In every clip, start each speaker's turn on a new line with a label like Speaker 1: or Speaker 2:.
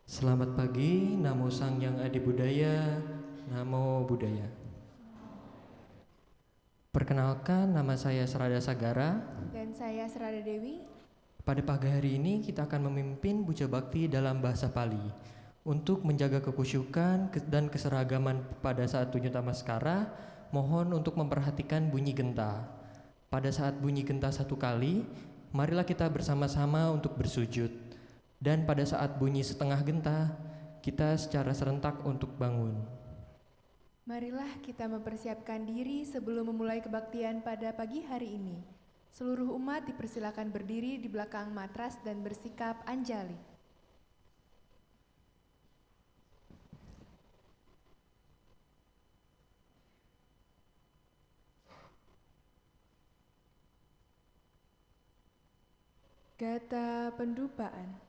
Speaker 1: Selamat pagi, Namo Sang Yang Adi Budaya, Namo Buddhaya. Perkenalkan, nama saya Serada Sagara.
Speaker 2: Dan saya Serada Dewi.
Speaker 1: Pada pagi hari ini kita akan memimpin Puja Bakti dalam bahasa Pali untuk menjaga kekusyukan dan keseragaman pada saat tunjun Namaskara. Mohon untuk memperhatikan bunyi genta. Pada saat bunyi genta satu kali, marilah kita bersama-sama untuk bersujud. Dan pada saat bunyi setengah genta, kita secara serentak untuk bangun.
Speaker 2: Marilah kita mempersiapkan diri sebelum memulai kebaktian pada pagi hari ini. Seluruh umat dipersilakan berdiri di belakang matras dan bersikap anjali. Gata pendupaan.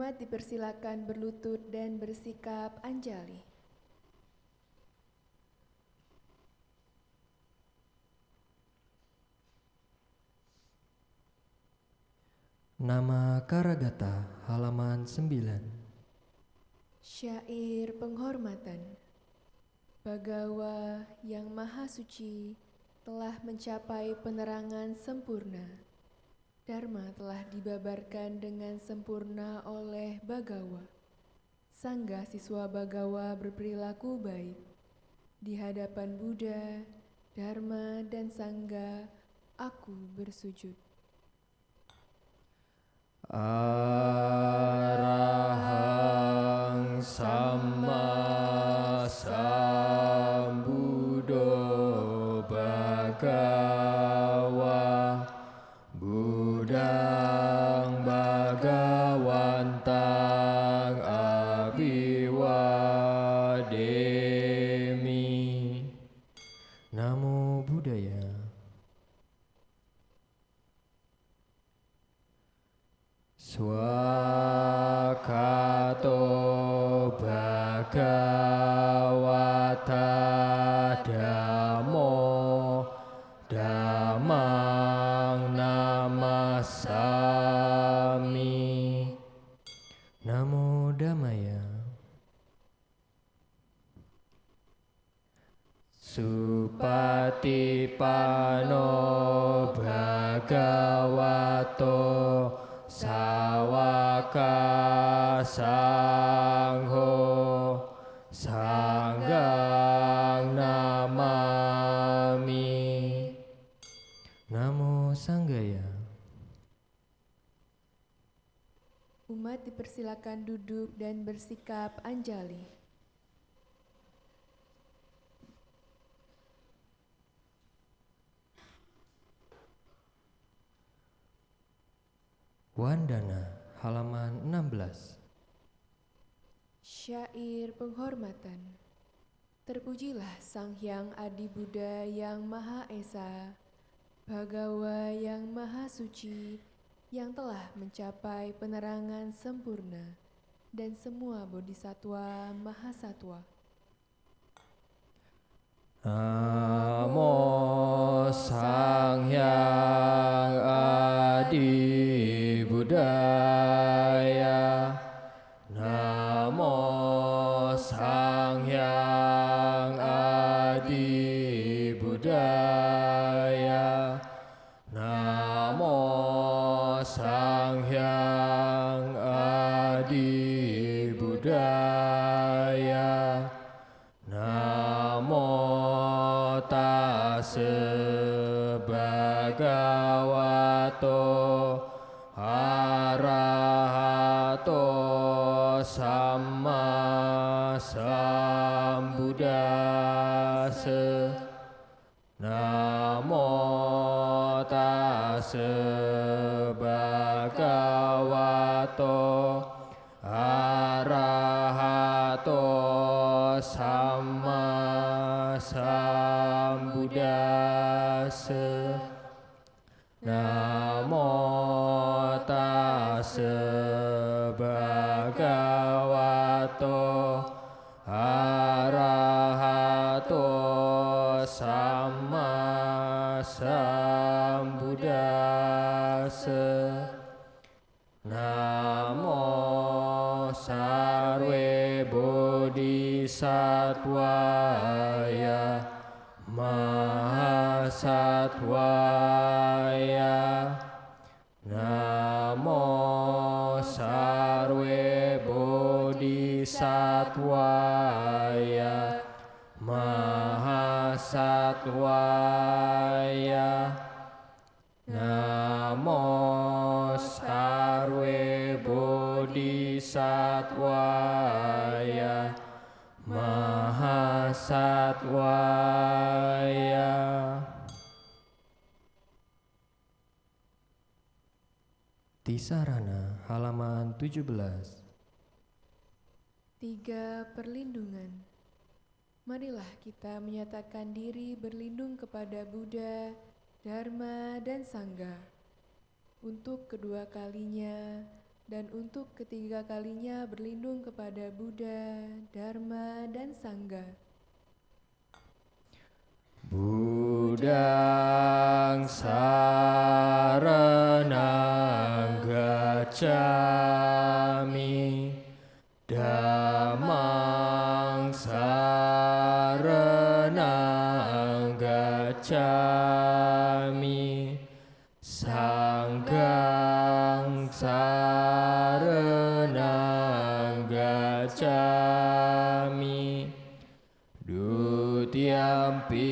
Speaker 2: Umat dipersilakan berlutut dan bersikap anjali.
Speaker 1: Nama Karagata halaman 9.
Speaker 2: Syair penghormatan. Bagawa yang maha suci telah mencapai penerangan sempurna. Dharma telah dibabarkan dengan sempurna oleh Bagawa. Sangga siswa Bagawa berperilaku baik. Di hadapan Buddha, Dharma, dan Sangga, aku bersujud.
Speaker 1: Arahang Samma Sambuddho Bhagawa Buddhang Bhagawantang Abhiwademi. Namo Buddhaya. Swakato Bhagavata Dhammo Dhammang Namasami. Namo Dhammaya. Supatipano Bhagavato Sawaka Sangho Sanggang Namami. Namo Sanggaya.
Speaker 2: Umat dipersilakan duduk dan bersikap anjali.
Speaker 1: Wandana halaman 16.
Speaker 2: Syair penghormatan. Terpujilah Sang Hyang Adi Buddha yang Maha Esa, Bhagawa yang Maha Suci, yang telah mencapai penerangan sempurna, dan semua bodhisatwa mahasatwa.
Speaker 1: Namo Sang Hyang Adi Buddhaya. Namo Sang Hyang Adi Buddhaya. Namo Sang Hyang Adi Buddhaya. Namo tassa bhagavato arahato samma sambuddhassa. Namo tassa bhagavato arahato samma sambuddhassa. Namo tassa bhagavato arahato samma sambuddhassa. Namo sarve bodhisattvaya mahasattvaya. Namo sarve bodhisattvaya mahasattvaya. Namo sarve bodhisattvaya mahasattvaya. Tisarana halaman 17.
Speaker 2: 3 perlindungan. Marilah kita menyatakan diri berlindung kepada Buddha, Dharma, dan Sangga. Untuk kedua kalinya, dan untuk ketiga kalinya berlindung kepada Buddha, Dharma, dan Sangha.
Speaker 1: Buddhang saranang gacchami, Dhammang saranang gacchami, Sanghang saranang gacchami, Dutiyampi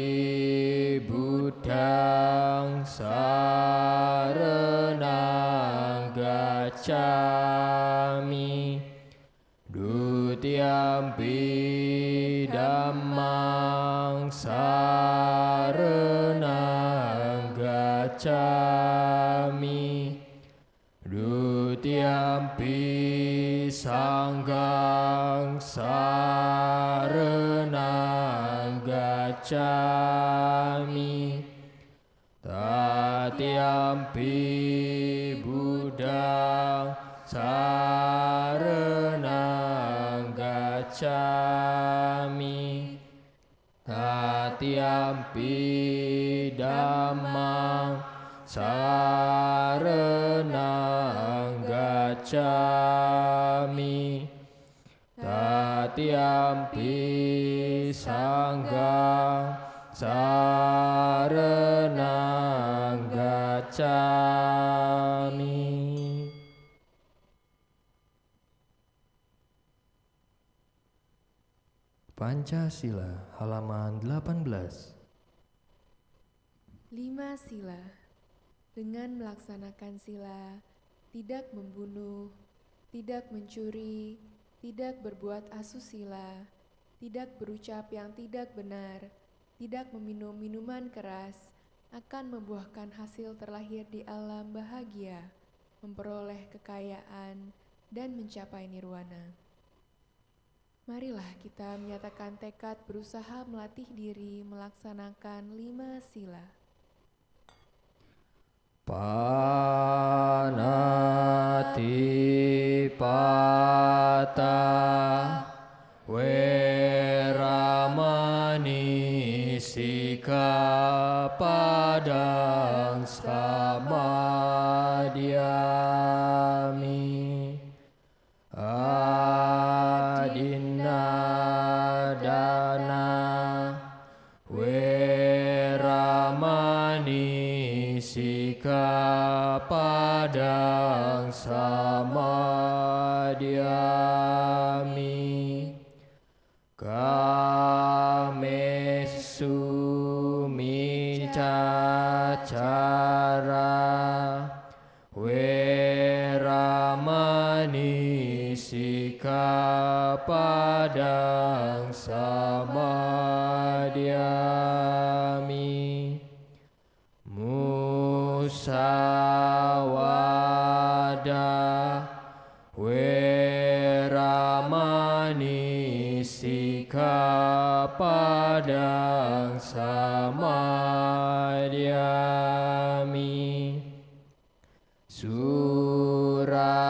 Speaker 1: Buddhang saranang gacchami, Dutiyampi Dhammang saranang gacchami, Dutiyampi Sanghang saranang gacchami, Tatiyampi Buddhang saranang gacchami, Tatiyampi Dhammang saranang gacchami, Tatiyampi Sanghang saranang gacchami. Pancasila halaman 18.
Speaker 2: 5 sila. Dengan melaksanakan sila, tidak membunuh, tidak mencuri, tidak berbuat asusila, tidak berucap yang tidak benar, tidak meminum minuman keras, akan membuahkan hasil terlahir di alam bahagia, memperoleh kekayaan, dan mencapai nirwana. Marilah kita menyatakan tekad berusaha melatih diri melaksanakan 5 sila.
Speaker 1: Panatipata Weramani Sikapadang Samadhyami, Adinadana Weramani Sikapadang Samadhyami, Kamesu micacara Weramani Sikapadang Samadhyami, Musawada Weramani Sikapadang Samadhyami, Surameraya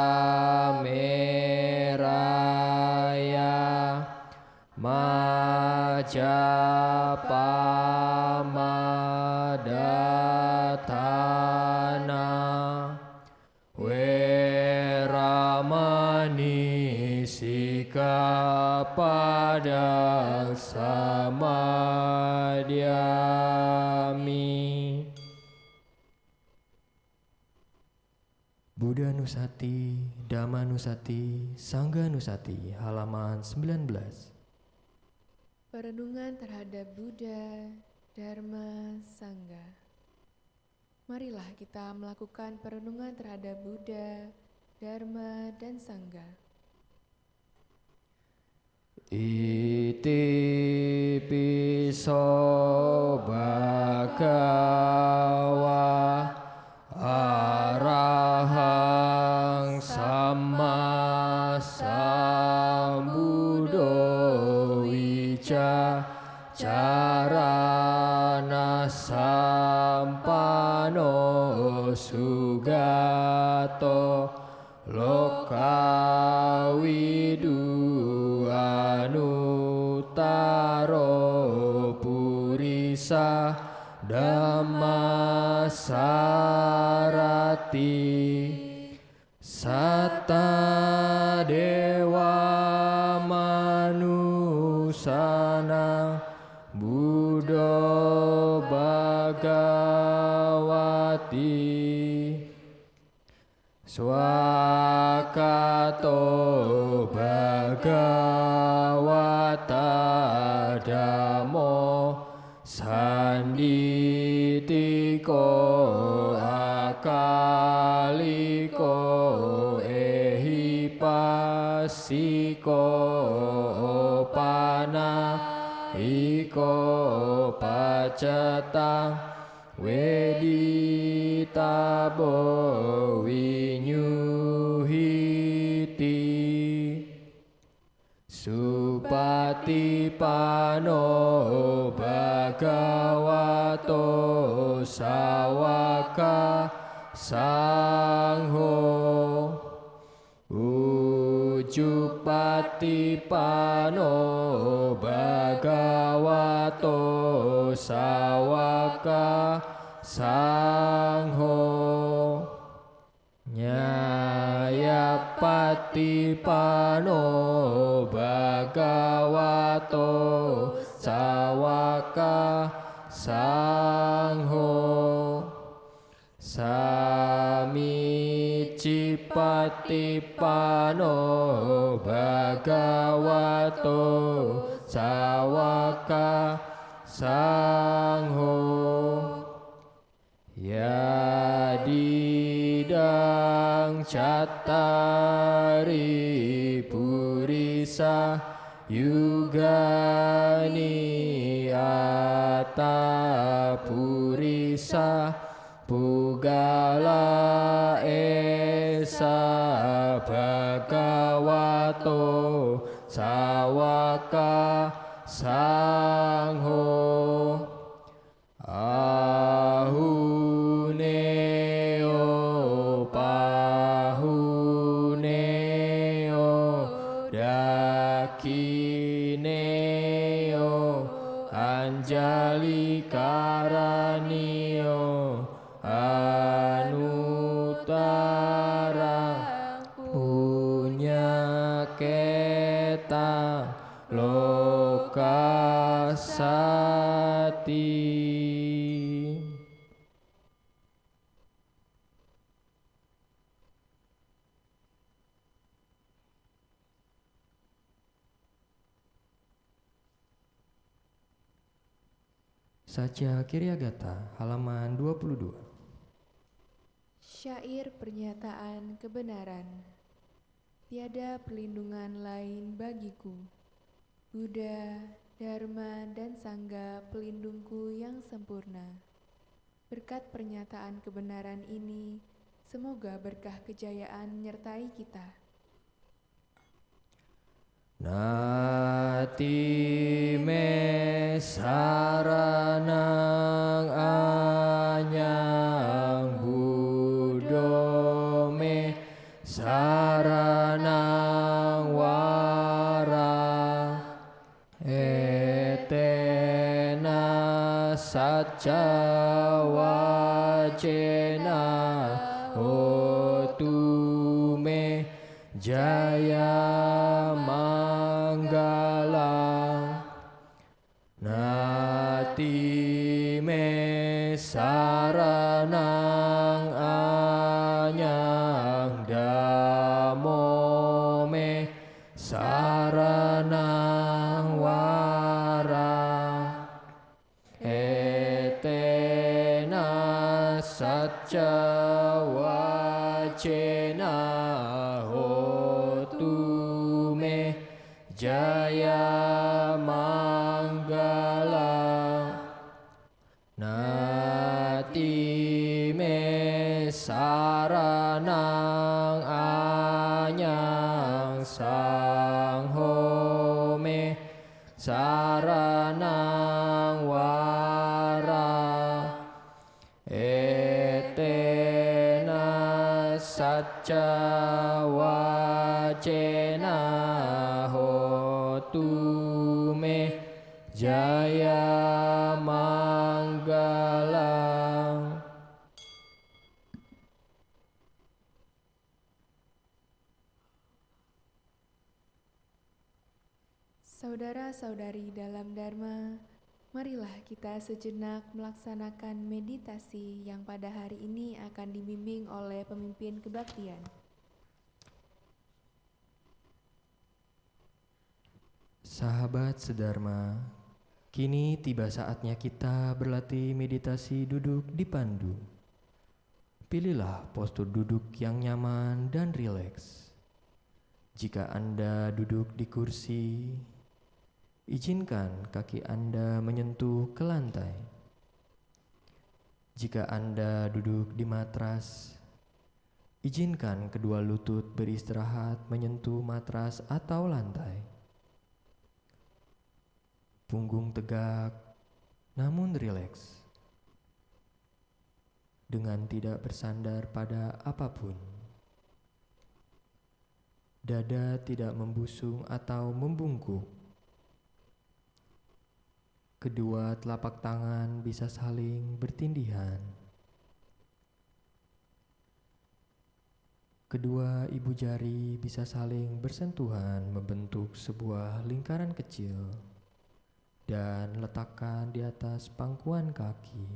Speaker 1: Majapamadatana Weramani Sikapadang Samadhyami. Buddha Nusati, Dhamma Nusati, Sangha Nusati, halaman 19.
Speaker 2: Perenungan terhadap Buddha, Dharma, Sangha. Marilah kita melakukan perenungan terhadap Buddha, Dharma, dan Sangha.
Speaker 1: Iti piso bhagava arahang samma sambuddho vica carana sampano sugato lokawidu anutaro purisa Dhammasarati Satta dewa manusana Buddha Bhagawati Swakato Bhagawata Dhammo Sanditiko akaliko ehipasiko opana iko pacetang weditabo winyuhiti Supatipano Bhagavato Sawaka Sangho Ujupatipano Bhagavato Sawaka Sangho Nyayapatipano Bhagavato Sawaka Sangho Samicipatipano Bhagavato Sawaka Sangho Yadidang Cattari Purisa Yugani Atta Purisa Pugala Esa Bhagavato Sawaka Sangho Ahuneo Pahuneo Dakineo Anjali Karanio Anutara Punya Keta Lokasati Satya Kiryagata halaman 22.
Speaker 2: Syair pernyataan kebenaran. Tiada perlindungan lain bagiku. Buddha, Dharma, dan Sangha pelindungku yang sempurna. Berkat pernyataan kebenaran ini, semoga berkah kejayaan menyertai kita.
Speaker 1: Nati me saranang anyang Buddha me saranang wara etena satya wacena hotu me jaya Nati me saranang anyang Dhammo me saranang wara etena satya wacena hotu me jaya Nati me saranang anyang Sangho me saranang wara etena Satcha wacena hotu me jaya manggalang.
Speaker 2: Saudara-saudari dalam Dharma, marilah kita sejenak melaksanakan meditasi yang pada hari ini akan dibimbing oleh pemimpin kebaktian.
Speaker 1: Sahabat sedharma, kini tiba saatnya kita berlatih meditasi duduk dipandu. Pilihlah postur duduk yang nyaman dan rileks. Jika Anda duduk di kursi, izinkan kaki Anda menyentuh ke lantai. Jika Anda duduk di matras, izinkan kedua lutut beristirahat menyentuh matras atau lantai. Punggung tegak, namun rileks, dengan tidak bersandar pada apapun. Dada tidak membusung atau membungkuk. Kedua telapak tangan bisa saling bertindihan. Kedua ibu jari bisa saling bersentuhan membentuk sebuah lingkaran kecil dan letakkan di atas pangkuan kaki.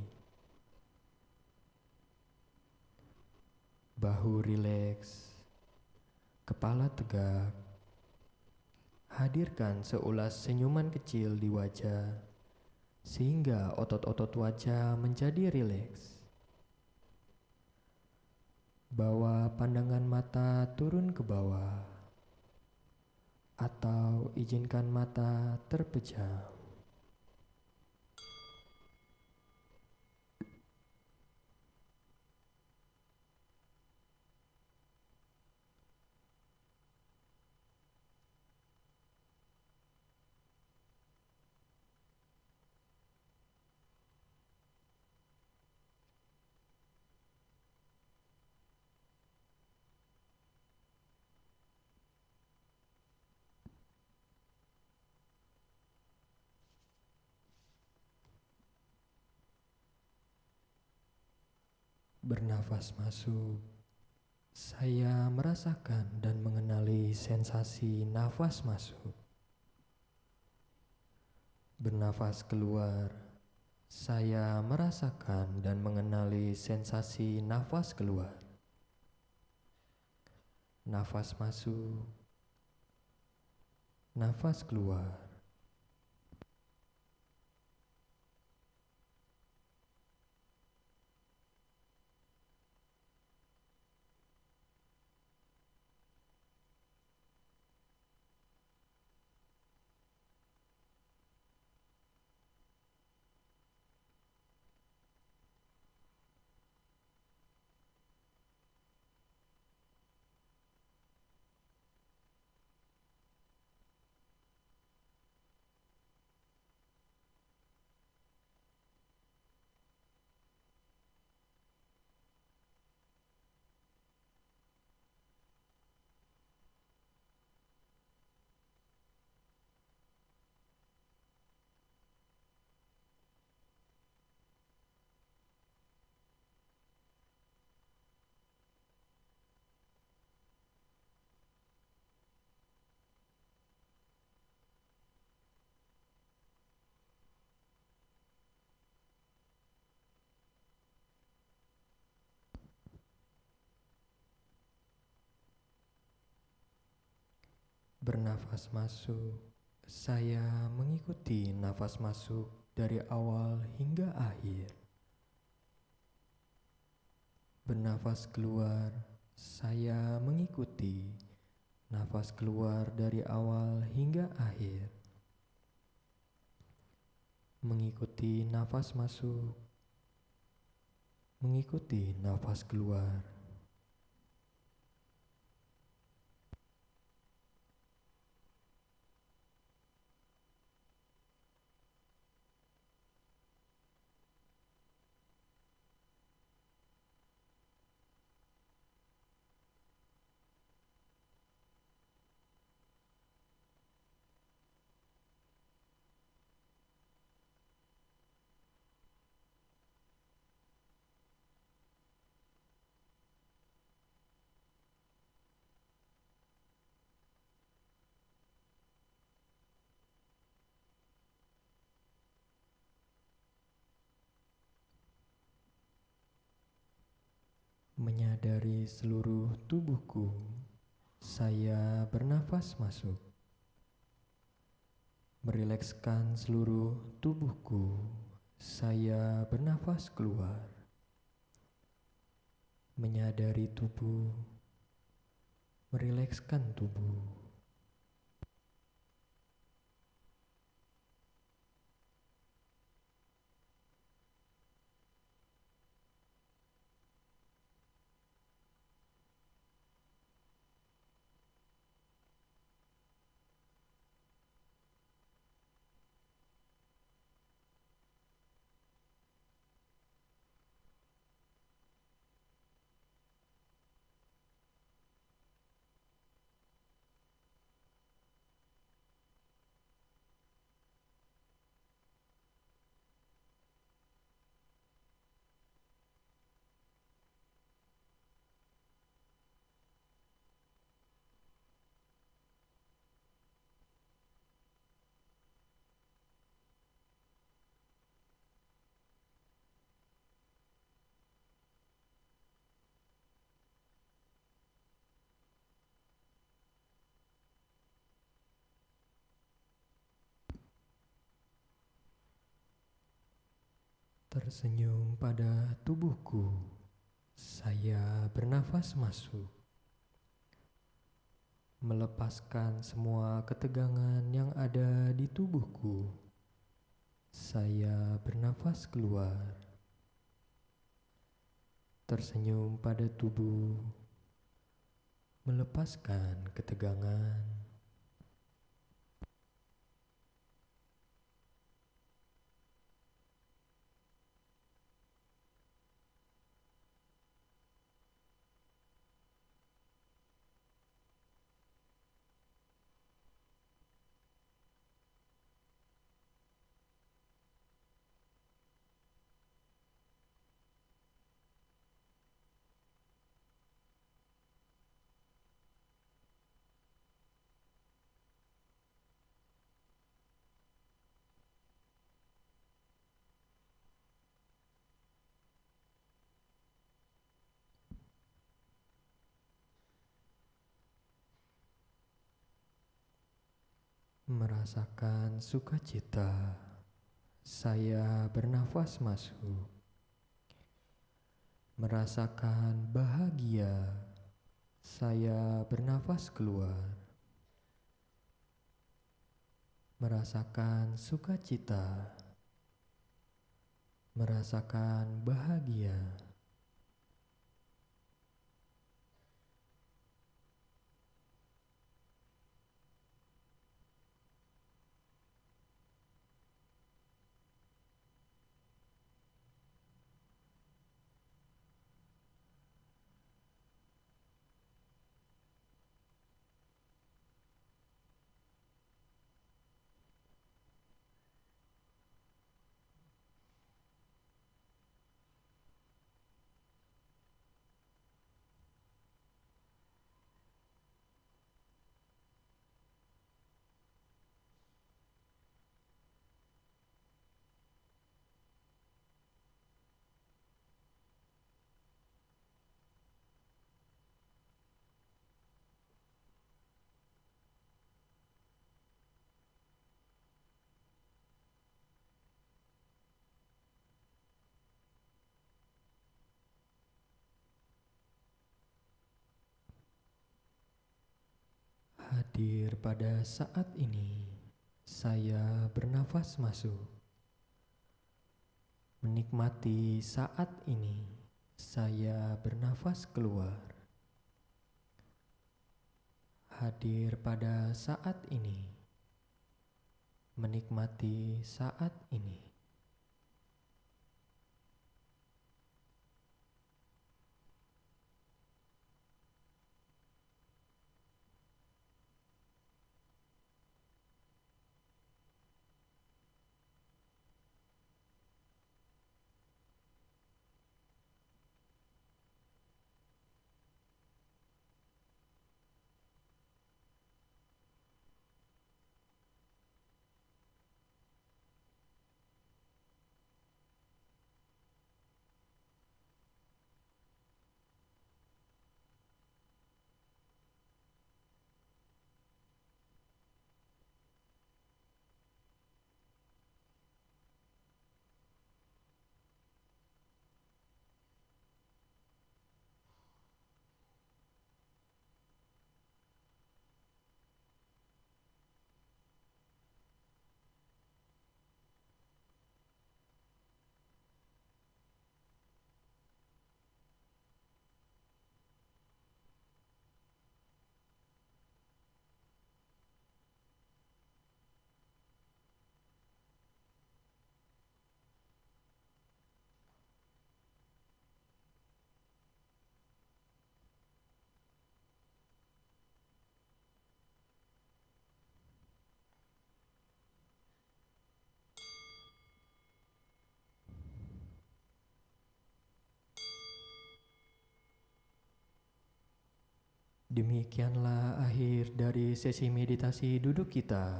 Speaker 1: Bahu rileks, kepala tegak. Hadirkan seulas senyuman kecil di wajah sehingga otot-otot wajah menjadi rileks. Bawa pandangan mata turun ke bawah atau izinkan mata terpejam. Bernafas masuk, saya merasakan dan mengenali sensasi nafas masuk. Bernafas keluar, saya merasakan dan mengenali sensasi nafas keluar. Nafas masuk, nafas keluar. Bernafas masuk, saya mengikuti nafas masuk dari awal hingga akhir. Bernafas keluar, saya mengikuti nafas keluar dari awal hingga akhir. Mengikuti nafas masuk, mengikuti nafas keluar. Menyadari seluruh tubuhku, saya bernafas masuk. Merilekskan seluruh tubuhku, saya bernafas keluar. Menyadari tubuh, merilekskan tubuh. Tersenyum pada tubuhku, saya bernafas masuk. Melepaskan semua ketegangan yang ada di tubuhku, saya bernafas keluar. Tersenyum pada tubuh, melepaskan ketegangan. Merasakan sukacita, saya bernafas masuk. Merasakan bahagia, saya bernafas keluar. Merasakan sukacita, merasakan bahagia. Hadir pada saat ini, saya bernafas masuk. Menikmati saat ini, saya bernafas keluar. Hadir pada saat ini, menikmati saat ini. Demikianlah akhir dari sesi meditasi duduk kita.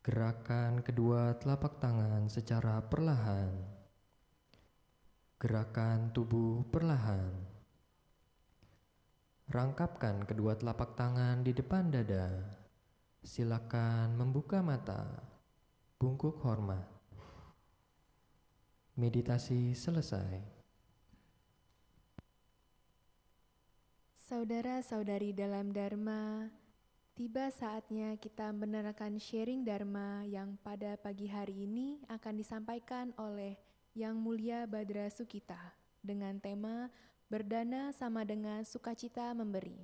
Speaker 1: Gerakan kedua telapak tangan secara perlahan. Gerakan tubuh perlahan. Rangkapkan kedua telapak tangan di depan dada. Silakan membuka mata. Bungkuk hormat. Meditasi selesai.
Speaker 2: Saudara-saudari dalam Dharma, tiba saatnya kita mendengarkan sharing Dharma yang pada pagi hari ini akan disampaikan oleh Yang Mulia Badra Sukita dengan tema Berdana sama dengan sukacita memberi.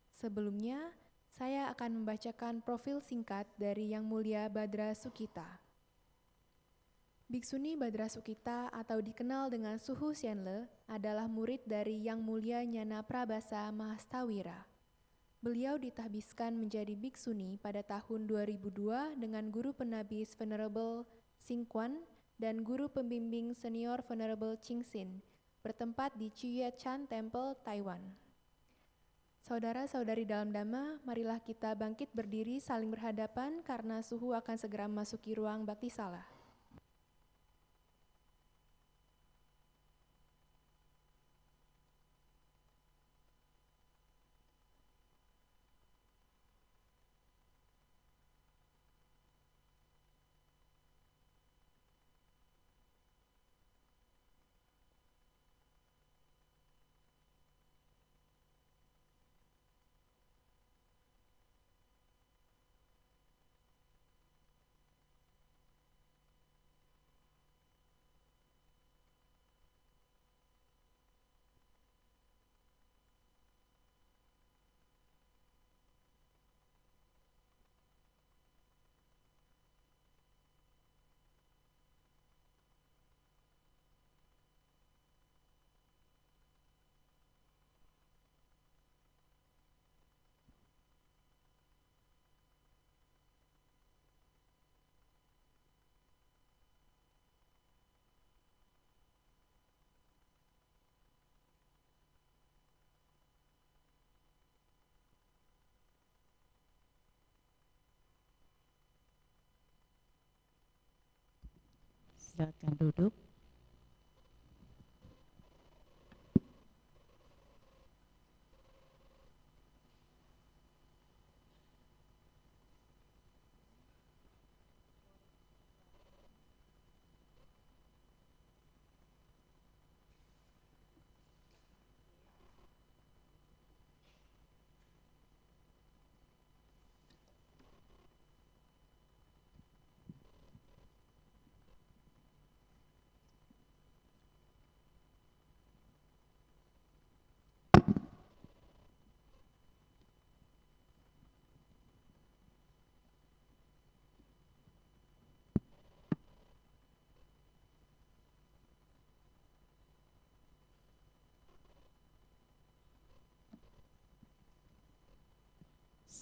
Speaker 2: Sebelumnya, saya akan membacakan profil singkat dari Yang Mulia Badra Sukita. Biksuni Badra Sukita atau dikenal dengan Suhu Hsienle adalah murid dari Yang Mulia Nyana Prabasa Mahastawira. Beliau ditahbiskan menjadi biksuni pada tahun 2002 dengan guru penabis Venerable Xingquan dan guru pembimbing senior Venerable Qingxin, bertempat di Chiyue Chan Temple, Taiwan. Saudara-saudari dalam Dhamma, marilah kita bangkit berdiri saling berhadapan karena Suhu akan segera memasuki ruang bakti salah.
Speaker 3: Silakan duduk.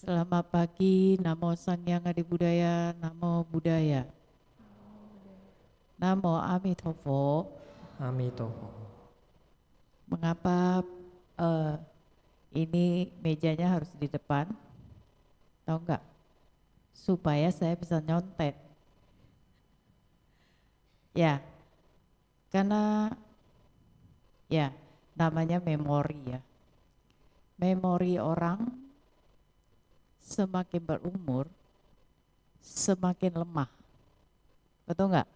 Speaker 3: Selamat pagi, Namo Sang Hyang Adi Budaya, Namo Buddhaya. Namo Amitabha.
Speaker 1: Amitofo.
Speaker 3: Mengapa ini mejanya harus di depan? Tahu enggak? Supaya saya bisa nyontek. Ya, karena ya namanya memori ya. Memori orang semakin berumur, semakin lemah. Betul nggak?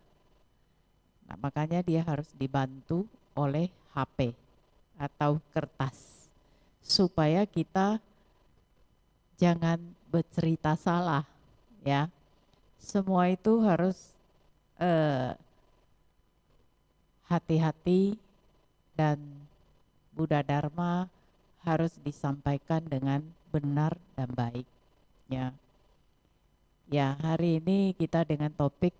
Speaker 3: Nah, makanya dia harus dibantu oleh HP atau kertas. Supaya kita jangan bercerita salah. Ya, semua itu harus hati-hati dan Buddha Dharma harus disampaikan dengan benar dan baik. Ya, hari ini kita dengan topik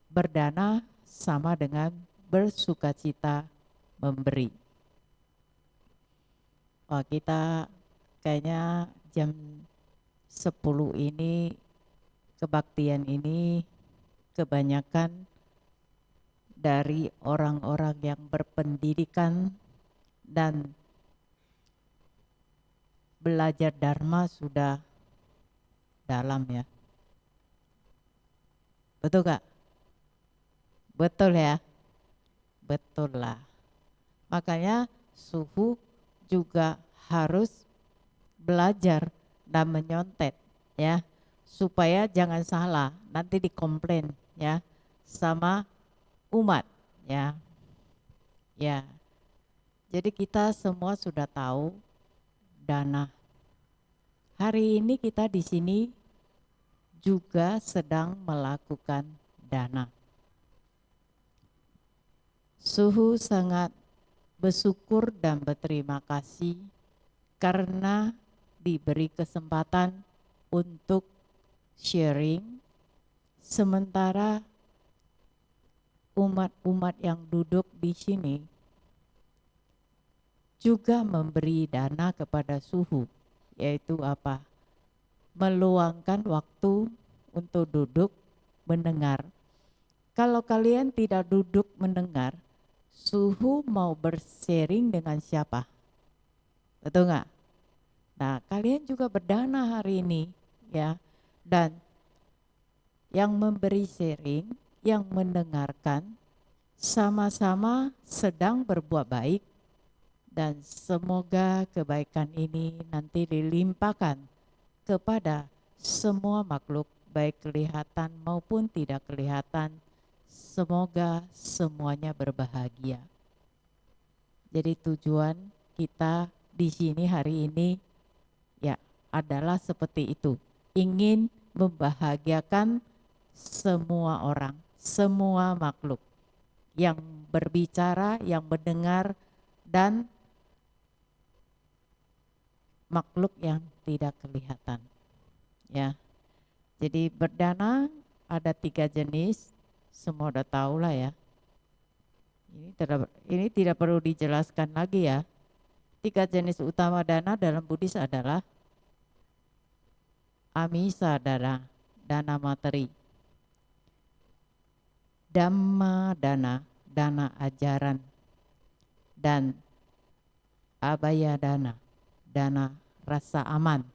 Speaker 3: berdana sama dengan bersukacita memberi. Wah, kita kayaknya jam 10 ini kebaktian ini kebanyakan dari orang-orang yang berpendidikan dan belajar Dharma sudah dalam ya. Betul Kak? Betul ya? Betul lah. Makanya suhu juga harus belajar dan menyontek ya. Supaya jangan salah, nanti dikomplain ya sama umat ya. Ya. Jadi kita semua sudah tahu dana. Hari ini kita di sini juga sedang melakukan dana. Suhu sangat bersyukur dan berterima kasih karena diberi kesempatan untuk sharing, sementara umat-umat yang duduk di sini juga memberi dana kepada suhu, yaitu apa? Meluangkan waktu untuk duduk mendengar. Kalau kalian tidak duduk mendengar, suhu mau bersharing dengan siapa? Betul nggak? Nah, kalian juga berdana hari ini, ya. Dan yang memberi sharing, yang mendengarkan, sama-sama sedang berbuat baik, dan semoga kebaikan ini nanti dilimpahkan kepada semua makhluk, baik kelihatan maupun tidak kelihatan. Semoga semuanya berbahagia. Jadi tujuan kita di sini hari ini ya adalah seperti itu. Ingin membahagiakan semua orang, semua makhluk yang berbicara, yang mendengar, dan makhluk yang tidak kelihatan. Ya, jadi berdana ada 3 jenis, semua udah tahu lah ya. Ini tidak perlu dijelaskan lagi ya. 3 jenis utama dana dalam Buddhis adalah amisa dana, dana materi, dhamma dana, dana ajaran, dan abaya dana, dana rasa aman.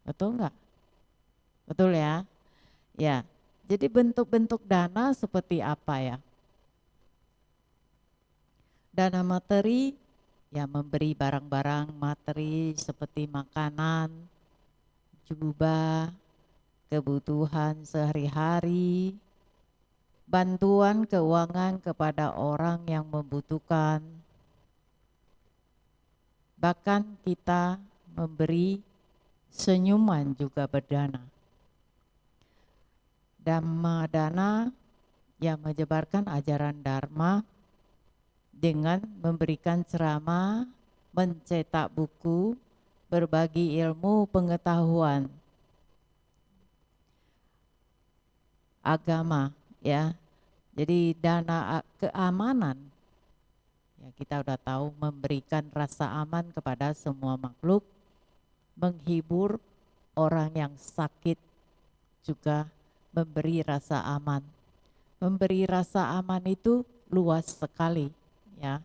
Speaker 3: Betul nggak? Betul ya? Ya, jadi bentuk-bentuk dana seperti apa ya? Dana materi, ya memberi barang-barang materi seperti makanan, jubah, kebutuhan sehari-hari, bantuan keuangan kepada orang yang membutuhkan. Bahkan kita memberi senyuman juga berdana. Dhamma dana yang menyebarkan ajaran Dharma dengan memberikan ceramah, mencetak buku, berbagi ilmu pengetahuan agama ya. Jadi dana keamanan ya, kita udah tahu memberikan rasa aman kepada semua makhluk, menghibur orang yang sakit, juga memberi rasa aman. Memberi rasa aman itu luas sekali ya.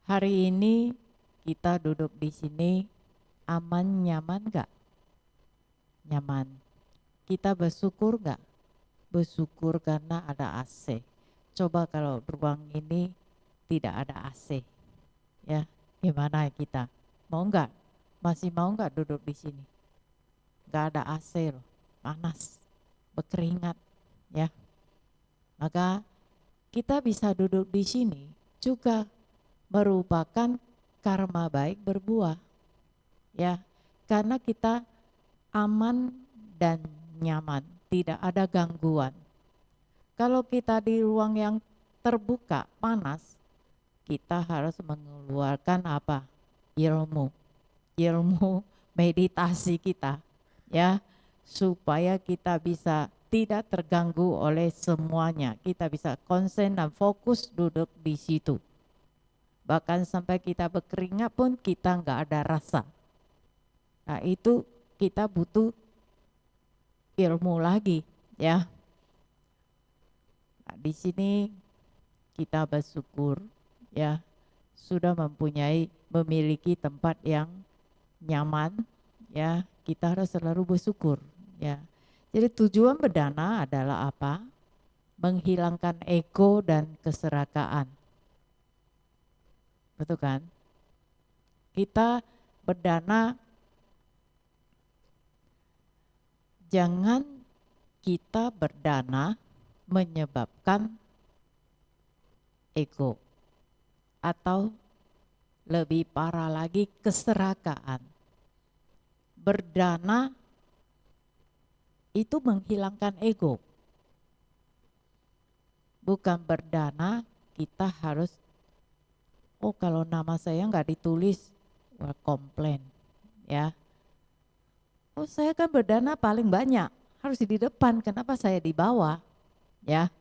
Speaker 3: Hari ini kita duduk di sini aman, nyaman gak? Nyaman. Kita bersyukur gak? Bersyukur karena ada AC. Coba kalau ruang ini tidak ada AC, ya gimana kita? Mau nggak? Masih mau nggak duduk di sini? Nggak ada AC loh, panas, berkeringat, ya. Maka kita bisa duduk di sini juga merupakan karma baik berbuah, ya, karena kita aman dan nyaman, tidak ada gangguan. Kalau kita di ruang yang terbuka, panas, kita harus mengeluarkan apa? Ilmu meditasi kita, ya, supaya kita bisa tidak terganggu oleh semuanya. Kita bisa konsen dan fokus duduk di situ. Bahkan sampai kita berkeringat pun kita nggak ada rasa. Nah itu kita butuh ilmu lagi, ya. Nah, di sini kita bersyukur, ya, sudah memiliki tempat yang nyaman, ya kita harus selalu bersyukur, ya. Jadi tujuan berdana adalah apa? Menghilangkan ego dan keserakaan. Betul kan? Kita berdana, jangan kita berdana menyebabkan ego atau lebih parah lagi keserakaan. Berdana itu menghilangkan ego. Bukan berdana kita harus, oh kalau nama saya nggak ditulis, wah komplain, ya. Oh saya kan berdana paling banyak, harus di depan, kenapa saya di bawah, ya.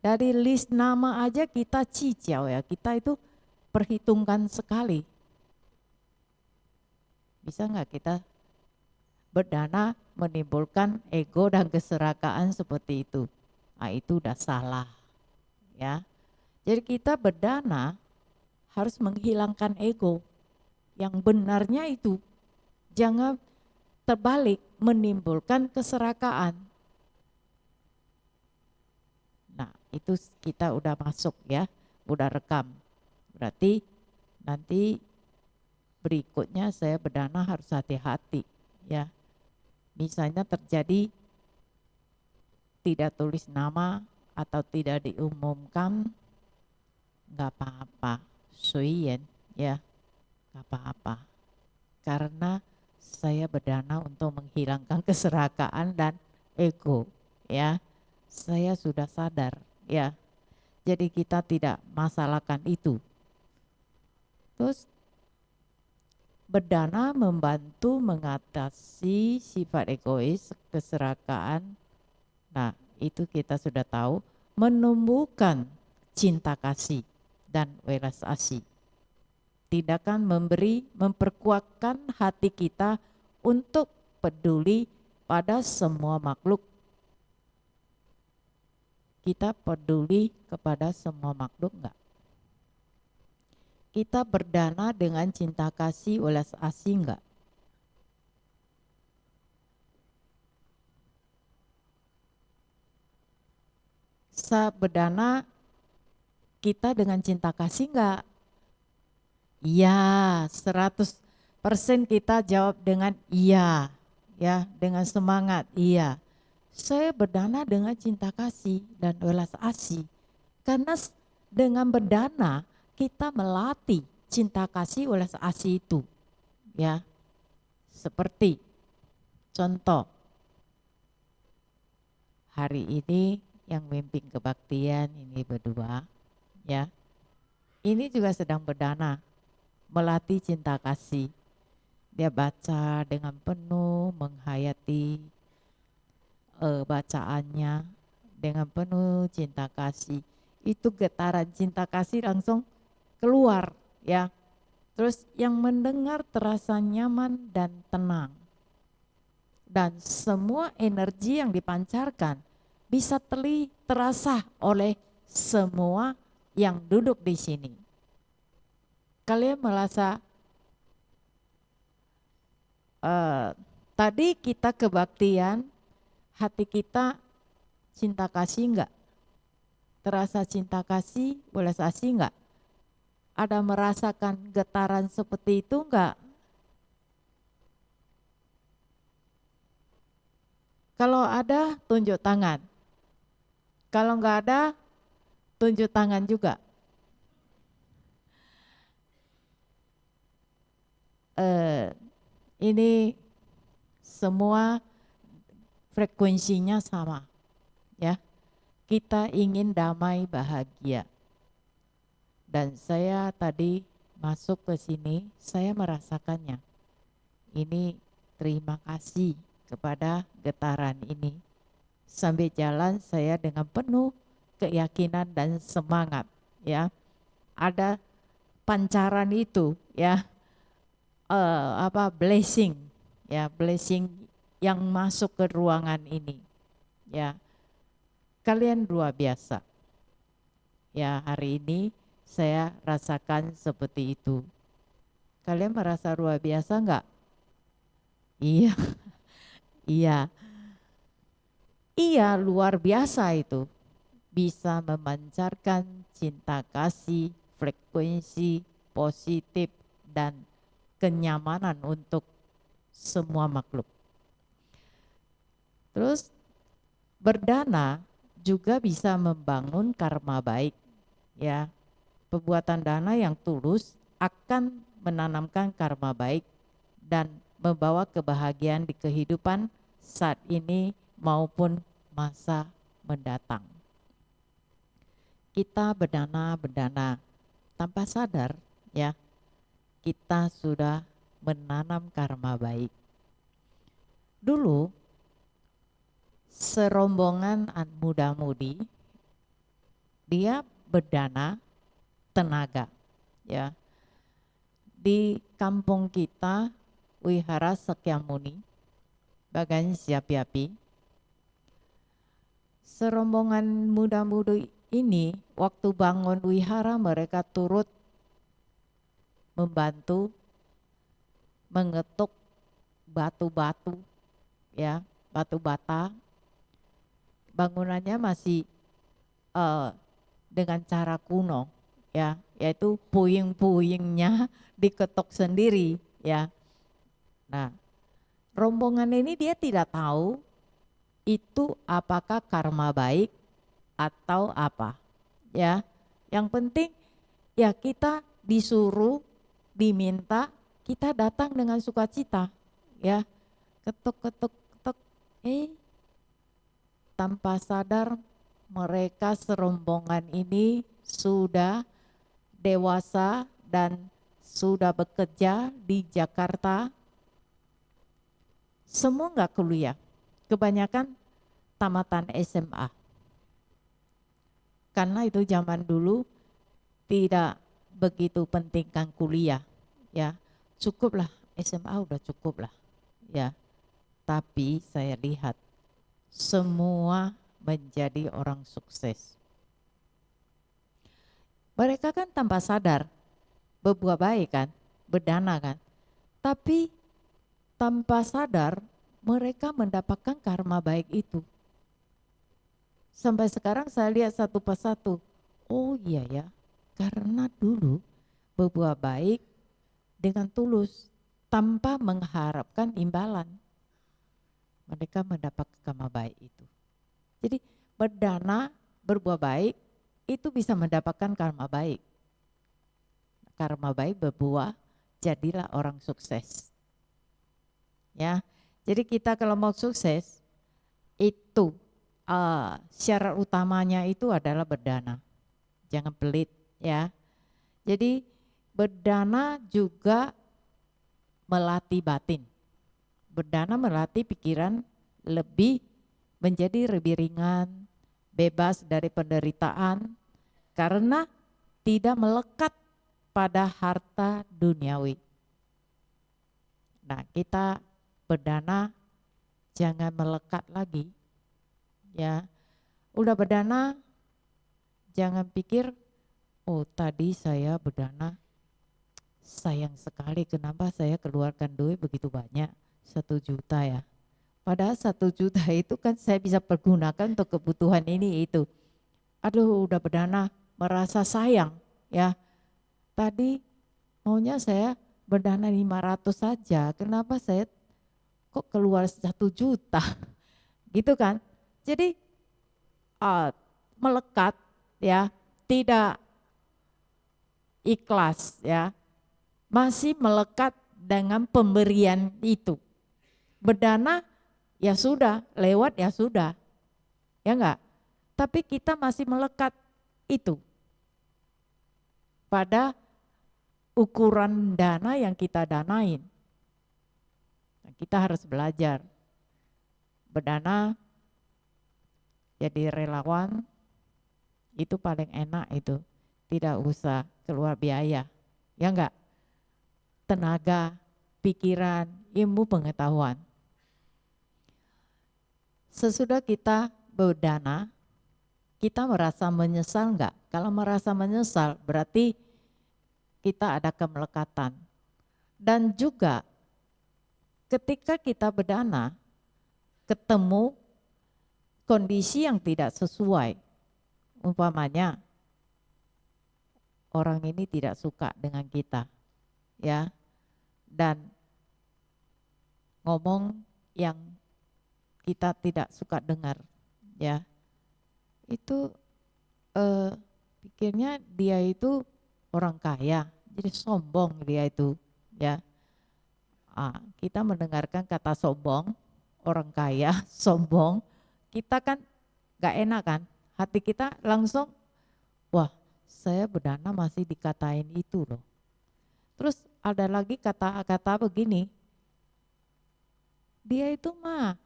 Speaker 3: Dari list nama aja kita cicau, ya, kita itu perhitungkan sekali. Bisa nggak kita berdana menimbulkan ego dan keserakaan seperti itu? Nah itu udah salah, ya. Jadi kita berdana harus menghilangkan ego. Yang benarnya itu jangan terbalik menimbulkan keserakaan. Nah itu kita udah masuk, ya, udah rekam. Berarti nanti berikutnya saya berdana harus hati-hati, ya. Misalnya terjadi tidak tulis nama atau tidak diumumkan, nggak apa-apa, suyen, ya, nggak apa-apa. Karena saya berdana untuk menghilangkan keserakaan dan ego, ya. Saya sudah sadar, ya. Jadi kita tidak masalahkan itu. Terus berdana membantu mengatasi sifat egois, keserakaan. Nah, itu kita sudah tahu, menumbuhkan cinta kasih dan welas asih. Tindakan memberi memperkuatkan hati kita untuk peduli pada semua makhluk. Kita peduli kepada semua makhluk enggak? Kita berdana dengan cinta kasih welas asih enggak? Berdana kita dengan cinta kasih enggak? Iya, 100% kita jawab dengan iya, ya, dengan semangat, iya. Saya berdana dengan cinta kasih dan welas asih. Karena dengan berdana kita melatih cinta kasih welas asih itu, ya. Seperti contoh hari ini yang memimpin kebaktian ini berdua, ya. Ini juga sedang berdana melatih cinta kasih. Dia baca dengan penuh, menghayati bacaannya dengan penuh cinta kasih. Itu getaran cinta kasih langsung keluar, ya. Terus yang mendengar terasa nyaman dan tenang. Dan semua energi yang dipancarkan bisa terasa oleh semua yang duduk di sini. Kalian merasa tadi kita kebaktian, hati kita cinta kasih enggak? Terasa cinta kasih, welas asih enggak? Ada merasakan getaran seperti itu enggak? Kalau ada, tunjuk tangan. Kalau enggak ada, tunjuk tangan juga. Ini semua frekuensinya sama, ya. Kita ingin damai bahagia. Dan saya tadi masuk ke sini, saya merasakannya. Ini terima kasih kepada getaran ini. Sambil jalan saya dengan penuh keyakinan dan semangat, ya. Ada pancaran itu, ya. Blessing, ya, blessing yang masuk ke ruangan ini, ya. Kalian luar biasa, ya. Hari ini saya rasakan seperti itu. Kalian merasa luar biasa enggak? Iya, iya, iya luar biasa itu. Bisa memancarkan cinta kasih, frekuensi positif dan kenyamanan untuk semua makhluk. Terus berdana juga bisa membangun karma baik, ya. Perbuatan dana yang tulus akan menanamkan karma baik dan membawa kebahagiaan di kehidupan saat ini maupun masa mendatang. Kita berdana tanpa sadar, ya, kita sudah menanam karma baik. Dulu serombongan muda-mudi dia berdana tenaga, ya. Di kampung kita Wihara Sakyamuni Bagani Siapi-api, serombongan muda-mudi ini waktu bangun wihara mereka turut membantu mengetuk batu-batu, ya, batu bata. Bangunannya masih dengan cara kuno, ya, yaitu puing-puingnya diketok sendiri, ya. Nah, rombongan ini dia tidak tahu itu apakah karma baik atau apa, ya. Yang penting ya kita disuruh, diminta, kita datang dengan sukacita, ya. Ketuk-ketuk, ketuk, tanpa sadar mereka serombongan ini sudah dewasa dan sudah bekerja di Jakarta. Semua nggak kuliah, kebanyakan tamatan SMA. Karena itu zaman dulu tidak begitu pentingkan kuliah, ya. Cukuplah SMA, udah cukup lah, ya. Tapi saya lihat semua menjadi orang sukses. Mereka kan tanpa sadar berbuat baik kan, berdana kan. Tapi tanpa sadar mereka mendapatkan karma baik itu. Sampai sekarang saya lihat satu persatu. Oh iya ya, karena dulu berbuat baik dengan tulus tanpa mengharapkan imbalan. Mereka mendapat karma baik itu. Jadi berdana, berbuat baik itu bisa mendapatkan karma baik. Karma baik berbuah, jadilah orang sukses. Ya, jadi kita kalau mau sukses itu syarat utamanya itu adalah berdana. Jangan pelit, ya. Jadi berdana juga melatih batin. Berdana melatih pikiran menjadi lebih ringan, bebas dari penderitaan karena tidak melekat pada harta duniawi. Nah, kita berdana jangan melekat lagi, ya. Udah berdana jangan pikir, oh tadi saya berdana sayang sekali kenapa saya keluarkan duit begitu banyak, 1 juta ya. Padahal 1 juta itu kan saya bisa pergunakan untuk kebutuhan ini itu. Aduh udah berdana merasa sayang, ya. Tadi maunya saya berdana 500 saja, kenapa saya kok keluar 1 juta, gitu kan. Jadi melekat, ya, tidak ikhlas, ya, masih melekat dengan pemberian itu. Berdana ya sudah, lewat ya sudah, ya enggak. Tapi kita masih melekat itu pada ukuran dana yang kita danain. Kita harus belajar berdana, jadi relawan itu paling enak itu, tidak usah keluar biaya, ya enggak. Tenaga, pikiran, ilmu pengetahuan. Sesudah kita berdana, kita merasa menyesal enggak? Kalau merasa menyesal berarti kita ada kemelekatan. Dan juga ketika kita berdana, ketemu kondisi yang tidak sesuai, umpamanya orang ini tidak suka dengan kita, ya, dan ngomong yang kita tidak suka dengar, ya, itu pikirnya dia itu orang kaya, jadi sombong dia itu, ya. Kita mendengarkan kata sombong, orang kaya, sombong, kita kan gak enak kan, hati kita langsung, wah saya berdana masih dikatain itu loh. Terus ada lagi kata-kata begini, dia itu mah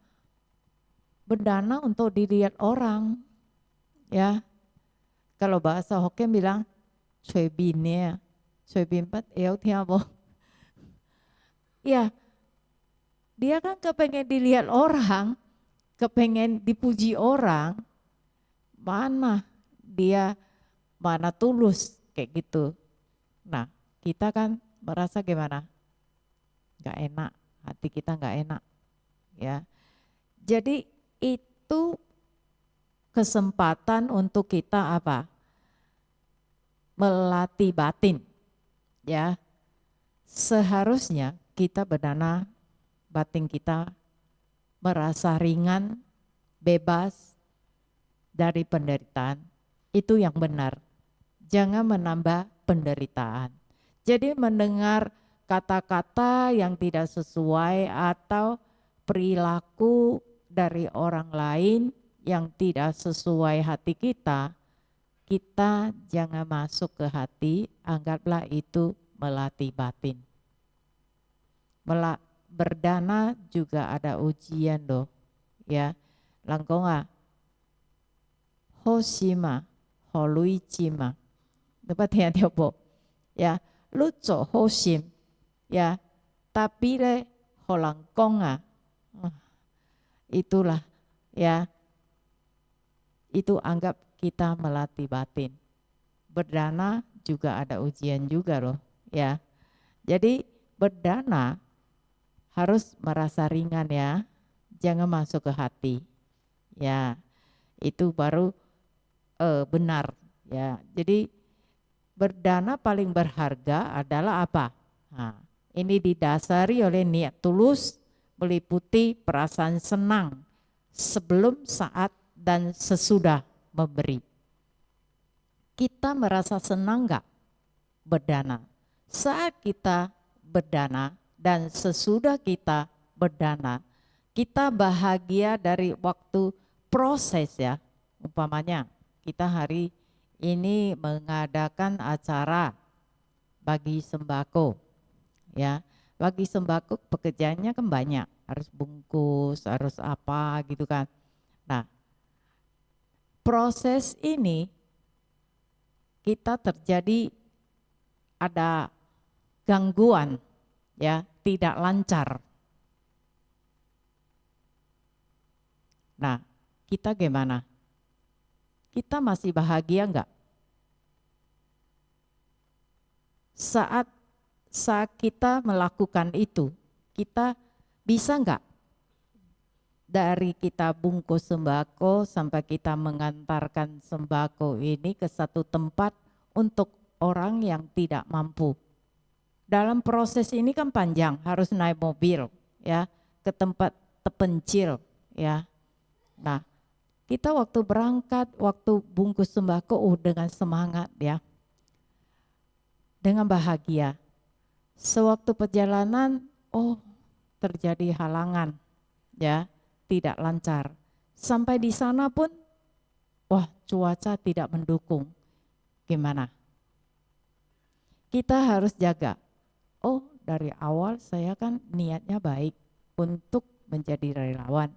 Speaker 3: berdana untuk dilihat orang, ya. Kalau bahasa Hokkien bilang, cuy bin ya, cuy bin pat eo tiabo. Ya, dia kan kepengen dilihat orang, kepengen dipuji orang, mana dia, mana tulus kayak gitu. Nah, kita kan merasa gimana? Gak enak, hati kita gak enak, ya. Jadi itu kesempatan untuk kita apa? Melatih batin, ya. Seharusnya kita berdana batin kita merasa ringan, bebas dari penderitaan. Itu yang benar. Jangan menambah penderitaan. Jadi mendengar kata-kata yang tidak sesuai atau perilaku dari orang lain yang tidak sesuai hati kita, kita jangan masuk ke hati, anggaplah itu melatih batin. Berdana juga ada ujian loh, ya. Langkonga, hoshima, holuichima. Dapat ya diopo, ya. Luco hoshim, ya. Tapi le holangkonga, itulah, ya. Itu anggap kita melatih batin. Berdana juga ada ujian juga loh, ya. Jadi berdana harus merasa ringan ya, jangan masuk ke hati, ya. Itu baru benar, ya. Jadi berdana paling berharga adalah apa? Nah, ini didasari oleh niat tulus, meliputi perasaan senang sebelum, saat, dan sesudah memberi. Kita merasa senang enggak berdana? Saat kita berdana dan sesudah kita berdana, kita bahagia dari waktu proses ya. Umpamanya kita hari ini mengadakan acara bagi sembako, ya. Bagi sembako pekerjaannya kan banyak, harus bungkus, harus apa gitu kan. Nah, proses ini kita terjadi ada gangguan, ya, tidak lancar. Nah, kita gimana? Kita masih bahagia enggak? Saat kita melakukan itu, kita bisa enggak dari kita bungkus sembako sampai kita mengantarkan sembako ini ke satu tempat untuk orang yang tidak mampu. Dalam proses ini kan panjang, harus naik mobil ya ke tempat terpencil ya. Nah, kita waktu berangkat, waktu bungkus sembako dengan semangat ya. Dengan bahagia. Sewaktu perjalanan terjadi halangan ya, tidak lancar. Sampai di sana pun cuaca tidak mendukung. Gimana? Kita harus jaga. Dari awal saya kan niatnya baik untuk menjadi relawan.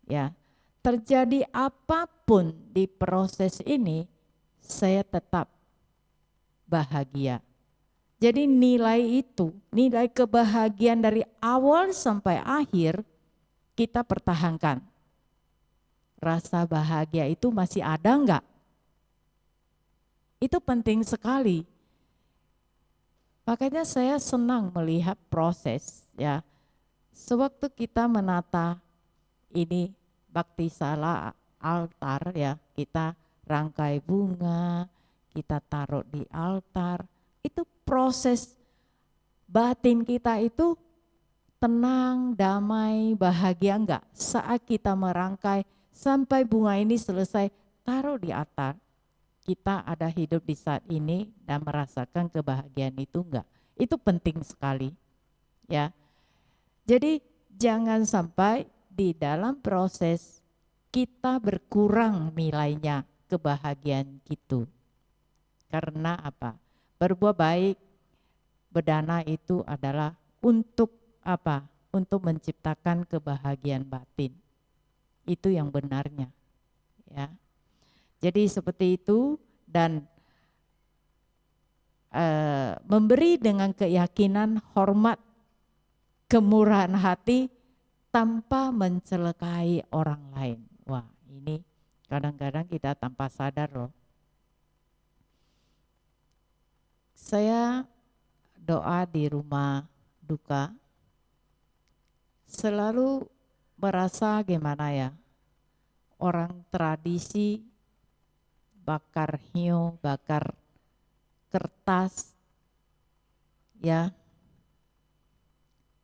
Speaker 3: Ya, terjadi apapun di proses ini, saya tetap bahagia. Jadi nilai itu, nilai kebahagiaan dari awal sampai akhir kita pertahankan. Rasa bahagia itu masih ada enggak? Itu penting sekali. Makanya saya senang melihat proses ya. Sewaktu kita menata ini bakti sala altar ya, kita rangkai bunga, kita taruh di altar, itu proses batin kita itu tenang, damai, bahagia enggak? Saat kita merangkai sampai bunga ini selesai, taruh di altar, kita ada hidup di saat ini dan merasakan kebahagiaan itu enggak? Itu penting sekali ya. Jadi jangan sampai di dalam proses kita berkurang nilainya kebahagiaan itu. Karena apa? Berbuat baik, berdana itu adalah untuk apa? Untuk menciptakan kebahagiaan batin. Itu yang benarnya. Ya. Jadi seperti itu dan memberi dengan keyakinan, hormat, kemurahan hati tanpa mencelakai orang lain. Wah, ini kadang-kadang kita tanpa sadar loh. Saya doa di rumah duka selalu merasa gimana ya, orang tradisi bakar hiu, bakar kertas ya.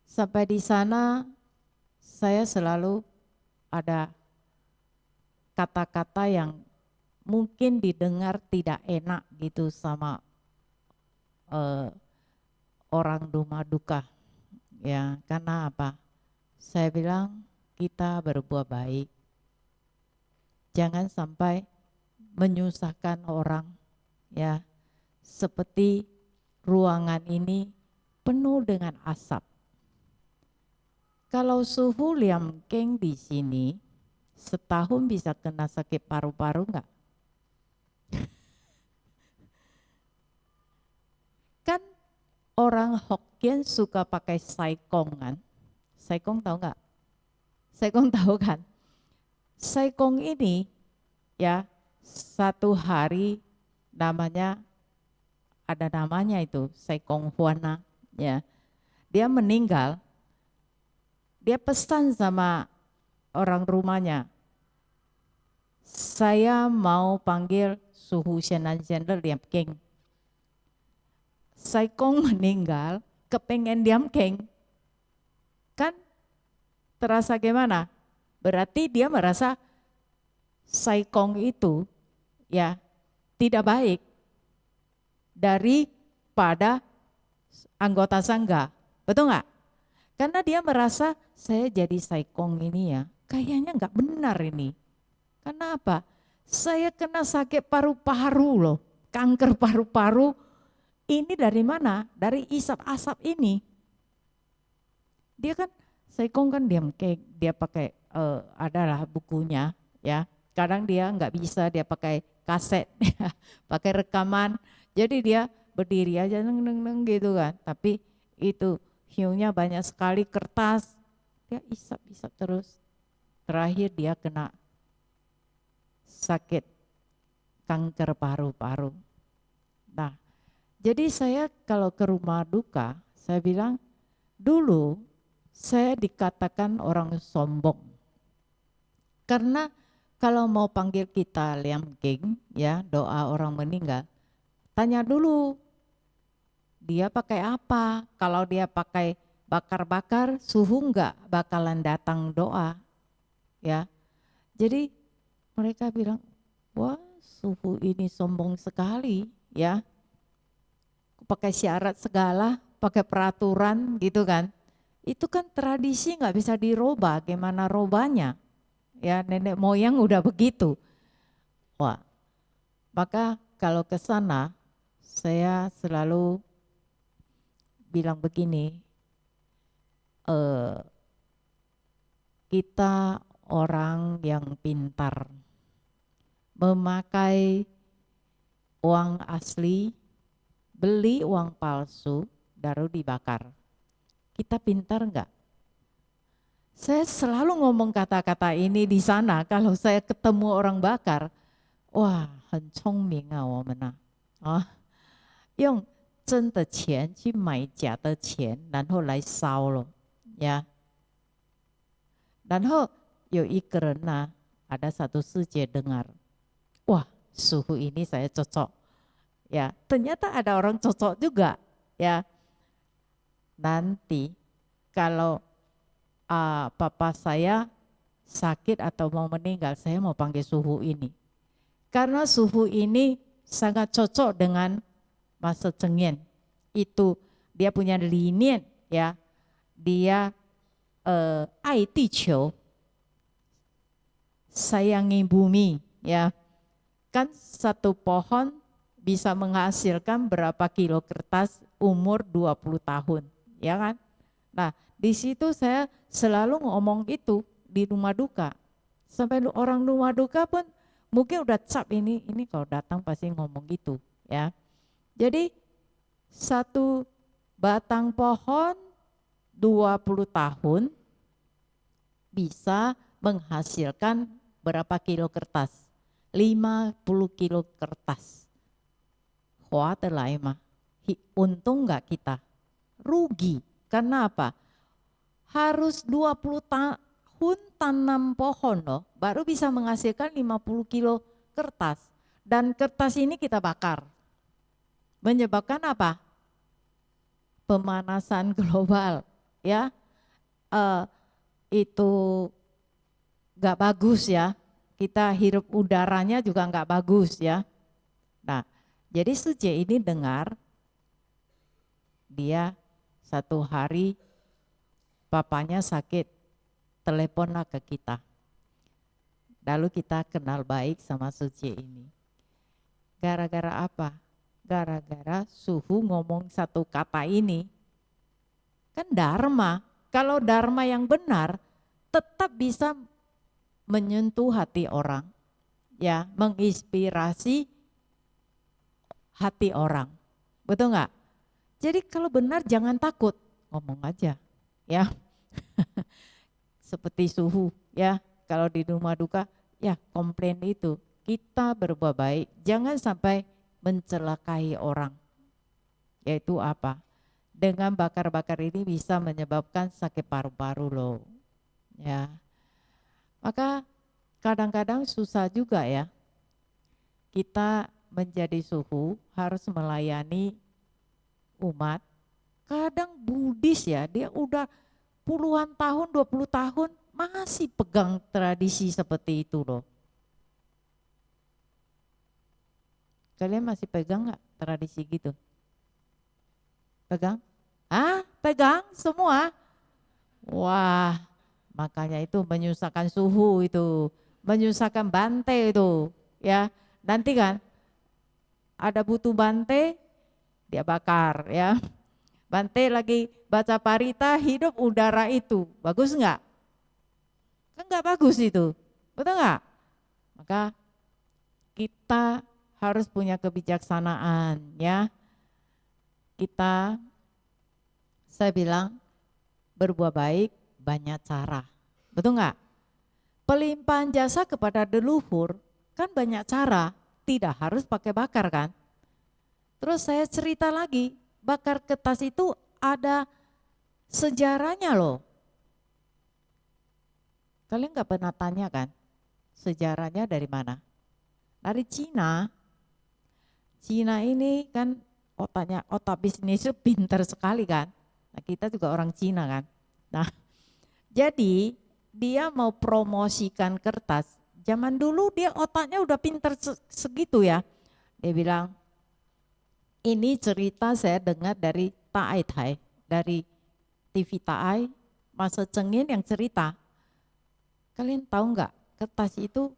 Speaker 3: Sampai di sana saya selalu ada kata-kata yang mungkin didengar tidak enak gitu sama orang rumah duka. Ya, karena apa? Saya bilang kita berbuat baik. Jangan sampai menyusahkan orang ya. Seperti ruangan ini penuh dengan asap. Kalau suhu Liam Keng di sini setahun bisa kena sakit paru-paru enggak? Kan orang Hokkien suka pakai saikong kan? Saikong tahu enggak? Saikong tahu kan? Saikong ini ya satu hari namanya ada namanya itu Saikong Huana ya. Dia meninggal. Dia pesan sama orang rumahnya, saya mau panggil suhu Shenan General Liam Keng. Saikong meninggal, kepengen Liam Keng. Kan terasa gimana? Berarti dia merasa Saikong itu ya tidak baik daripada anggota sangga. Betul nggak? Karena dia merasa saya jadi saikong ini ya, kayaknya nggak benar ini. Karena apa? Saya kena sakit paru-paru loh, kanker paru-paru. Ini dari mana? Dari isap asap ini. Dia kan saikong kan dia pakai adalah bukunya ya. Kadang dia nggak bisa, dia pakai kaset, pakai rekaman. Jadi dia berdiri aja neng gitu kan. Tapi itu hiunya banyak sekali, kertas, dia isap-isap terus. Terakhir dia kena sakit kanker paru-paru. Nah, jadi saya kalau ke rumah duka, saya bilang dulu saya dikatakan orang sombong. Karena kalau mau panggil kita Liam Keng, ya doa orang meninggal, tanya dulu dia pakai apa. Kalau dia pakai bakar-bakar, suhu enggak bakalan datang doa. Ya. Jadi mereka bilang, wah suhu ini sombong sekali ya. Pakai syarat segala, pakai peraturan gitu kan. Itu kan tradisi nggak bisa dirubah, gimana robanya. Ya nenek moyang udah begitu. Wah, maka kalau ke sana saya selalu bilang begini, kita orang yang pintar, memakai uang asli, beli uang palsu, baru dibakar. Kita pintar enggak? Saya selalu ngomong kata-kata ini di sana kalau saya ketemu orang bakar. Wah, 很聪明啊，我们啊，用真的钱去买假的钱，然后来烧了，呀。然后有一个人呢, ada satu suje dengar, wah suhu ini saya cocok. Ya, ternyata ada orang cocok juga. Ya, nanti kalau papa saya sakit atau mau meninggal, saya mau panggil suhu ini. Karena suhu ini sangat cocok dengan masa cengien. Itu dia punya linian, ya. Dia ai diqiu, sayangi bumi, ya. Kan satu pohon bisa menghasilkan berapa kilo kertas umur 20 tahun, ya kan? Nah, di situ saya selalu ngomong itu di rumah duka. Sampai orang rumah duka pun mungkin udah cap ini kalau datang pasti ngomong gitu, ya. Jadi satu batang pohon 20 tahun bisa menghasilkan berapa kilo kertas? 50 kilo kertas. Untung nggak kita? Rugi. Karena apa? Harus 20 tahun tanam pohon loh, baru bisa menghasilkan 50 kilo kertas. Dan kertas ini kita bakar. Menyebabkan apa? Pemanasan global, ya. Itu nggak bagus ya. Kita hirup udaranya juga nggak bagus ya. Nah, jadi Suje ini dengar, dia satu hari papanya sakit, teleponlah ke kita. Lalu kita kenal baik sama Suje ini. Gara-gara apa? Gara-gara suhu ngomong satu kata ini. Kan dharma. Kalau dharma yang benar, tetap bisa menyentuh hati orang, ya, menginspirasi hati orang, betul nggak? Jadi kalau benar jangan takut, ngomong aja, ya. Seperti suhu, ya, kalau di rumah duka, ya komplain itu, kita berbuat baik, jangan sampai mencelakai orang, yaitu apa? Dengan bakar-bakar ini bisa menyebabkan sakit paru-paru loh, ya. Maka kadang-kadang susah juga ya, kita menjadi suhu harus melayani umat. Kadang Buddhis ya, dia udah puluhan tahun, 20 tahun masih pegang tradisi seperti itu loh. Kalian masih pegang nggak tradisi gitu? Pegang? Pegang semua? Wah, makanya itu menyusahkan suhu itu, menyusahkan Bante itu, ya. Nanti kan ada butuh Bante, dia bakar, ya. Bante lagi baca parita, hidup udara itu, bagus nggak? Kan nggak bagus itu, betul nggak? Maka kita harus punya kebijaksanaan, ya. Saya bilang berbuat baik banyak cara, betul nggak? Pelimpahan jasa kepada leluhur kan banyak cara, tidak harus pakai bakar kan. Terus saya cerita lagi, bakar kertas itu ada sejarahnya loh. Kalian nggak pernah tanya kan, sejarahnya dari mana? Dari Cina. Cina ini kan otak bisnis itu pintar sekali kan. Nah, kita juga orang Cina kan. Nah, jadi dia mau promosikan kertas. Zaman dulu dia otaknya udah pintar segitu ya. Dia bilang, ini cerita saya dengar dari Taai Tai, dari TV Taai, masa cengin yang cerita. Kalian tahu nggak kertas itu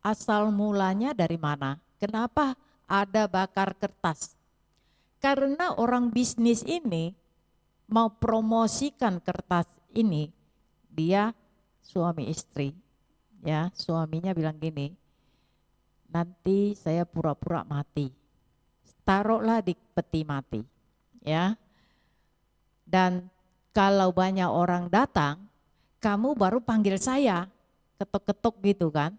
Speaker 3: asal mulanya dari mana? Kenapa ada bakar kertas? Karena orang bisnis ini mau promosikan kertas ini, dia suami istri, ya, suaminya bilang gini, nanti saya pura-pura mati, taruhlah di peti mati, ya. Dan kalau banyak orang datang, kamu baru panggil saya, ketuk-ketuk gitu kan.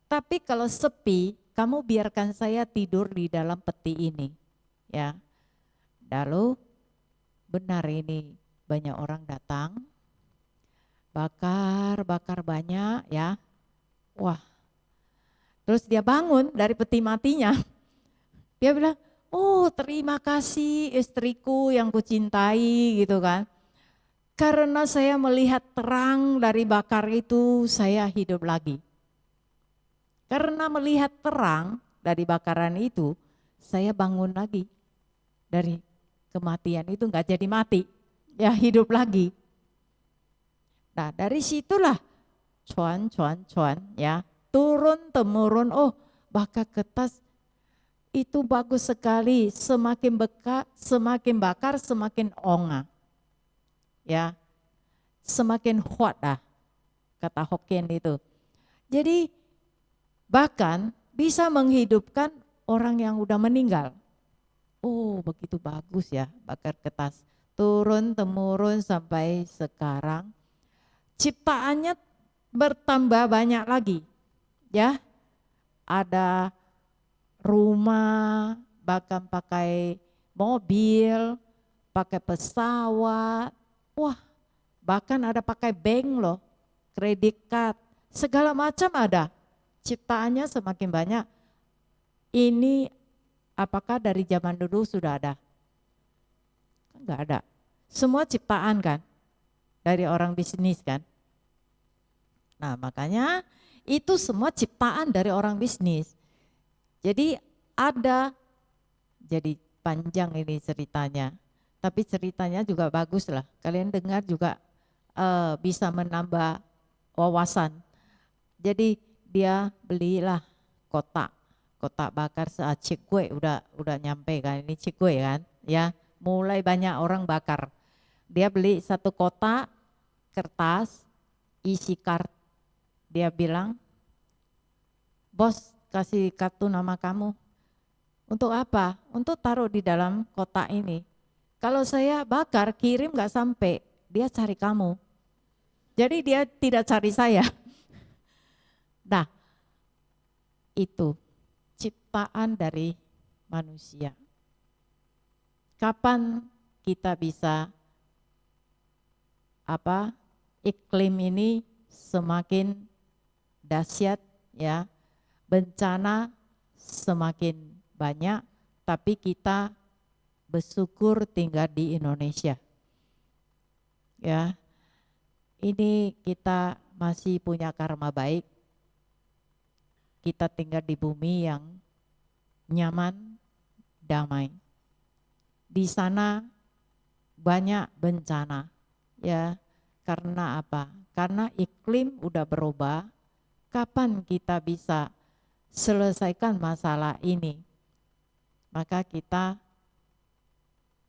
Speaker 3: Tapi kalau sepi, kamu biarkan saya tidur di dalam peti ini, ya. Lalu benar ini banyak orang datang, bakar banyak ya. Wah, terus dia bangun dari peti matinya. Dia bilang, oh terima kasih istriku yang kucintai gitu kan. Karena saya melihat terang dari bakar itu, saya hidup lagi. Karena melihat terang dari bakaran itu, saya bangun lagi. Dari kematian itu nggak jadi mati, ya hidup lagi. Nah dari situlah cuan ya, turun temurun, oh bakar kertas itu bagus sekali, semakin bakar semakin onga. Ya, semakin hot kata Hokkien itu. Jadi bahkan bisa menghidupkan orang yang udah meninggal. Oh begitu bagus ya bakar kertas. Turun temurun sampai sekarang. Ciptaannya bertambah banyak lagi. Ya, ada rumah, bahkan pakai mobil, pakai pesawat. Wah, bahkan ada pakai bank loh, kredit card, segala macam ada. Ciptaannya semakin banyak. Ini apakah dari zaman dulu sudah ada? Enggak ada. Semua ciptaan kan, dari orang bisnis kan. Nah makanya itu semua ciptaan dari orang bisnis. Jadi ada, jadi panjang ini ceritanya. Tapi ceritanya juga bagus lah. Kalian dengar juga bisa menambah wawasan. Jadi dia belilah kotak bakar cikgue udah nyampe kan, ini cikgue kan ya, mulai banyak orang bakar. Dia beli satu kotak kertas isi kartu. Dia bilang, bos kasih kartu nama kamu. Untuk apa? Untuk taruh di dalam kotak ini. Kalau saya bakar kirim gak sampai, dia cari kamu. Jadi dia tidak cari saya. Nah, itu ciptaan dari manusia. Kapan kita bisa iklim ini semakin dahsyat ya, bencana semakin banyak, tapi kita bersyukur tinggal di Indonesia. Ya, ini kita masih punya karma baik. Kita tinggal di bumi yang nyaman, damai. Di sana banyak bencana, ya. Karena apa? Karena iklim udah berubah. Kapan kita bisa selesaikan masalah ini? Maka kita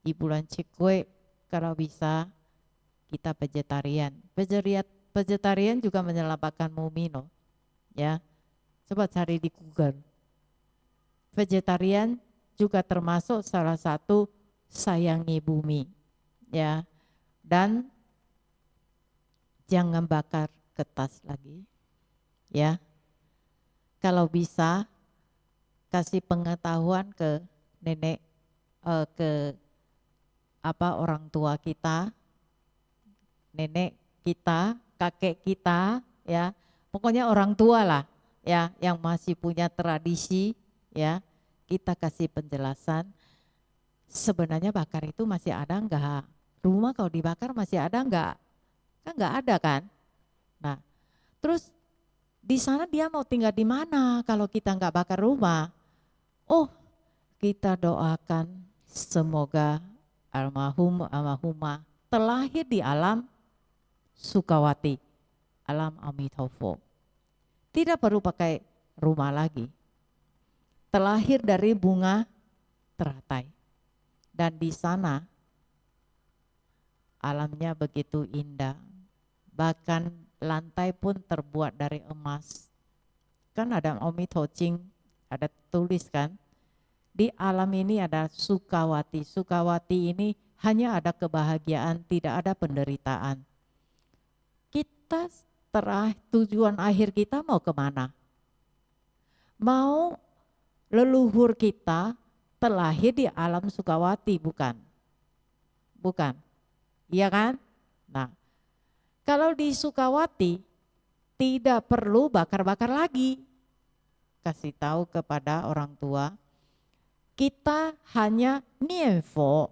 Speaker 3: di bulan Cikgue kalau bisa kita vegetarian. Vegetarian juga menyelamatkan bumi loh. Ya. Coba cari di Google. Vegetarian juga termasuk salah satu sayangi bumi. Ya. Dan jangan bakar kertas lagi. Ya. Kalau bisa kasih pengetahuan ke nenek, ke orang tua kita, nenek kita, kakek kita, ya. Pokoknya orang tua lah, ya, yang masih punya tradisi, ya. Kita kasih penjelasan. Sebenarnya bakar itu masih ada enggak? Rumah kalau dibakar masih ada enggak? Kan enggak ada kan? Nah, terus di sana dia mau tinggal di mana kalau kita enggak bakar rumah? Oh, kita doakan semoga almarhumah terlahir di alam Sukawati, alam Amitabha. Tidak perlu pakai rumah lagi. Terlahir dari bunga teratai. Dan di sana alamnya begitu indah. Bahkan lantai pun terbuat dari emas. Kan ada Omitocing, ada tulis kan. Di alam ini ada Sukawati. Sukawati ini hanya ada kebahagiaan, tidak ada penderitaan. Kita tujuan akhir kita mau kemana? Mau leluhur kita terlahir di alam Sukawati, bukan? Bukan, iya kan? Nah, Kalau di Sukawati tidak perlu bakar-bakar lagi. Kasih tahu kepada orang tua, kita hanya nianfo,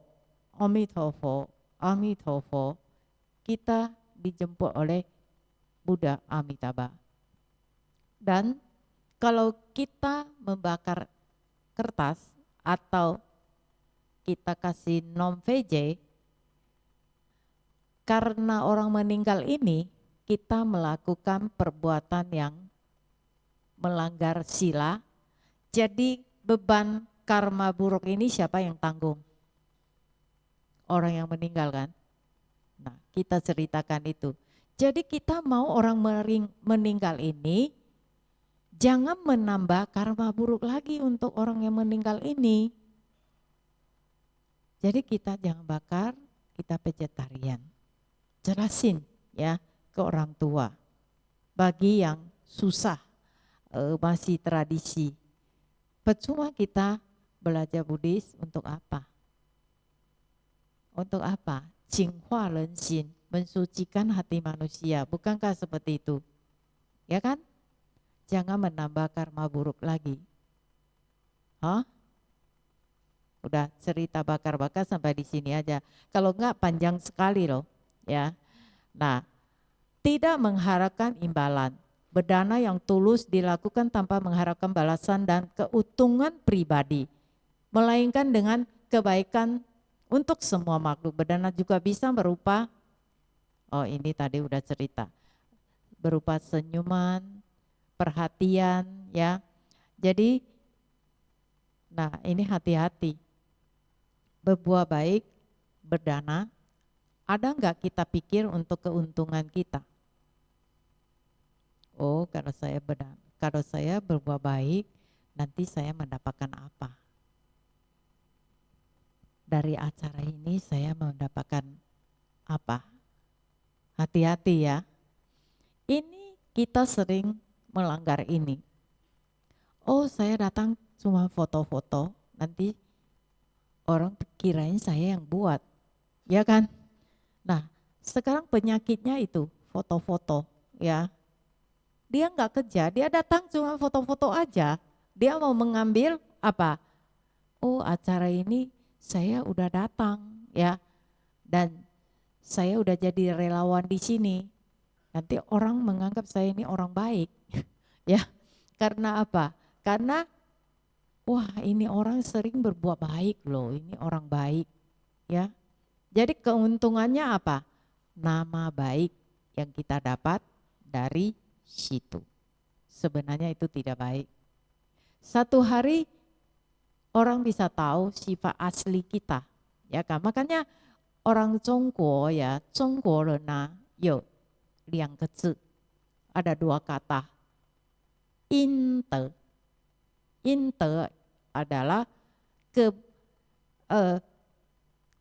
Speaker 3: Amitofo, Amitofo, kita dijemput oleh Buddha Amitabha. Dan kalau kita membakar kertas atau kita kasih non-VJ, karena orang meninggal ini kita melakukan perbuatan yang melanggar sila, jadi beban karma buruk ini siapa yang tanggung? Orang yang meninggal kan? Nah, kita ceritakan itu. Jadi kita mau orang meninggal ini jangan menambah karma buruk lagi untuk orang yang meninggal ini. Jadi kita jangan bakar, kita vegetarian. Jelasin ya ke orang tua. Bagi yang susah, masih tradisi. Percuma kita belajar Buddhis untuk apa? Untuk apa? Jinghua renxin, mensucikan hati manusia. Bukankah seperti itu? Ya kan? Jangan menambah karma buruk lagi. Hah? Udah cerita bakar-bakar sampai di sini aja. Kalau enggak panjang sekali loh, ya. Nah, tidak mengharapkan imbalan. Berdana yang tulus dilakukan tanpa mengharapkan balasan dan keuntungan pribadi, melainkan dengan kebaikan untuk semua makhluk. Berdana juga bisa berupa, oh ini tadi udah cerita, berupa senyuman, perhatian, ya. Jadi, nah ini hati-hati. Berbuat baik, berdana, ada enggak kita pikir untuk keuntungan kita? Oh, kalau saya berbuat baik, nanti saya mendapatkan apa? Dari acara ini saya mendapatkan apa? Hati-hati ya. Ini kita sering melanggar ini. Oh, saya datang cuma foto-foto, nanti orang kirain saya yang buat, ya kan? Nah, sekarang penyakitnya itu foto-foto, ya. Dia nggak kerja, dia datang cuma foto-foto aja. Dia mau mengambil apa? Oh, acara ini saya udah datang, ya. Dan saya udah jadi relawan di sini. Nanti orang menganggap saya ini orang baik, ya. Karena apa? Karena wah, ini orang sering berbuat baik loh, ini orang baik, ya. Jadi keuntungannya apa? Nama baik yang kita dapat dari situ. Sebenarnya itu tidak baik. Satu hari orang bisa tahu sifat asli kita, ya kan? Makanya orang Zhongguo ya, Zhongguo rena yo 2个字, ada 2 kata. Inte. Inte adalah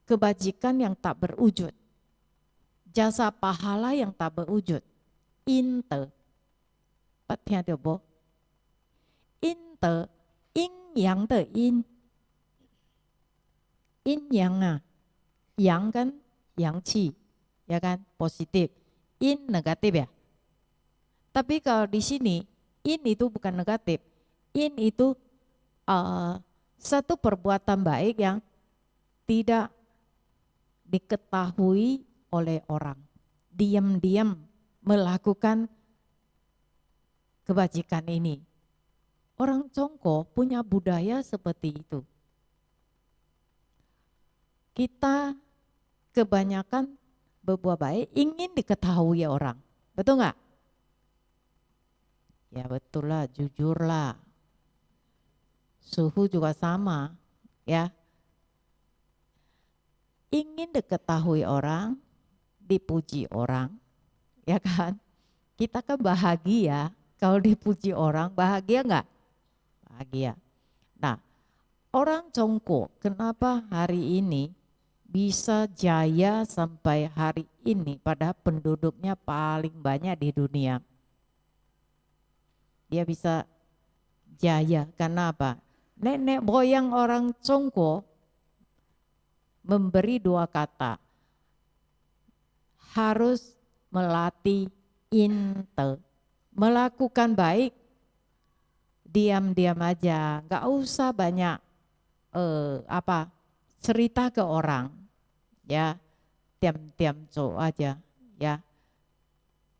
Speaker 3: kebajikan yang tak berwujud. Jasa pahala yang tak berwujud. Inte. Bạn聽到不? Inte, yin yang de yin. Yin yang yang kan yang qi, ya kan, positif. Yin negatif ya. Tapi kalau di sini, yin itu bukan negatif. Yin itu satu perbuatan baik yang tidak diketahui oleh orang. Diam-diam melakukan kebajikan ini. Orang Congko punya budaya seperti itu. Kita kebanyakan berbuat baik ingin diketahui orang. Betul nggak? Ya betul lah, jujur lah. Suhu juga sama, ya. Ingin diketahui orang, dipuji orang, ya kan? Kita kan bahagia kalau dipuji orang, bahagia nggak? Bahagia. Nah, orang Congko kenapa hari ini bisa jaya sampai hari ini pada penduduknya paling banyak di dunia? Dia bisa jaya karena apa? Nenek moyang orang Congko memberi 2 kata. Harus melatih inte, melakukan baik, diam-diam aja, nggak usah banyak cerita ke orang, ya, diam-diam aja, ya,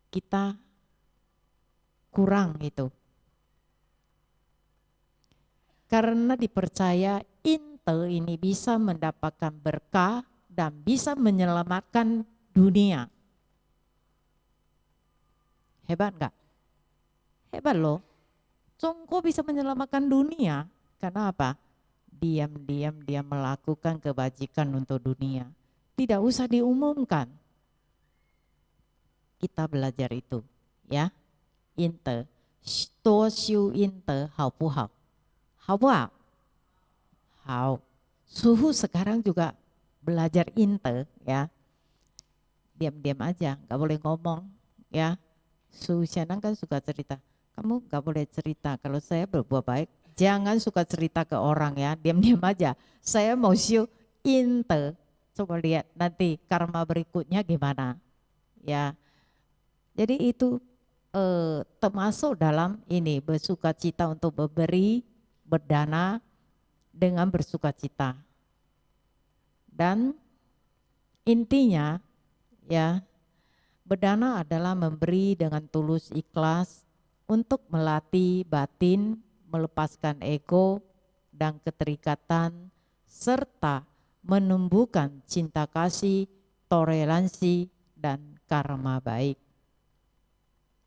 Speaker 3: kita kurang itu. Karena dipercaya inte ini bisa mendapatkan berkah dan bisa menyelamatkan dunia. Hebat nggak? Hebat loh. Congko bisa menyelamatkan dunia. Karena apa? Diam-diam dia melakukan kebajikan untuk dunia. Tidak usah diumumkan. Kita belajar itu, ya. Inte, 多修 inte 好不好？好不好？好。Suhu sekarang juga belajar inte, ya. Diam-diam aja, nggak boleh ngomong, ya. Suhu Shanang kan suka cerita. Kamu nggak boleh cerita. Kalau saya berbuat baik, jangan suka cerita ke orang, ya. Diam-diam aja. Saya mau siu inte. Coba lihat nanti karma berikutnya gimana, ya. Jadi itu termasuk dalam ini bersukacita untuk memberi, berdana dengan bersukacita. Dan intinya, ya, berdana adalah memberi dengan tulus ikhlas untuk melatih batin, melepaskan ego dan keterikatan, serta menumbuhkan cinta kasih, toleransi, dan karma baik.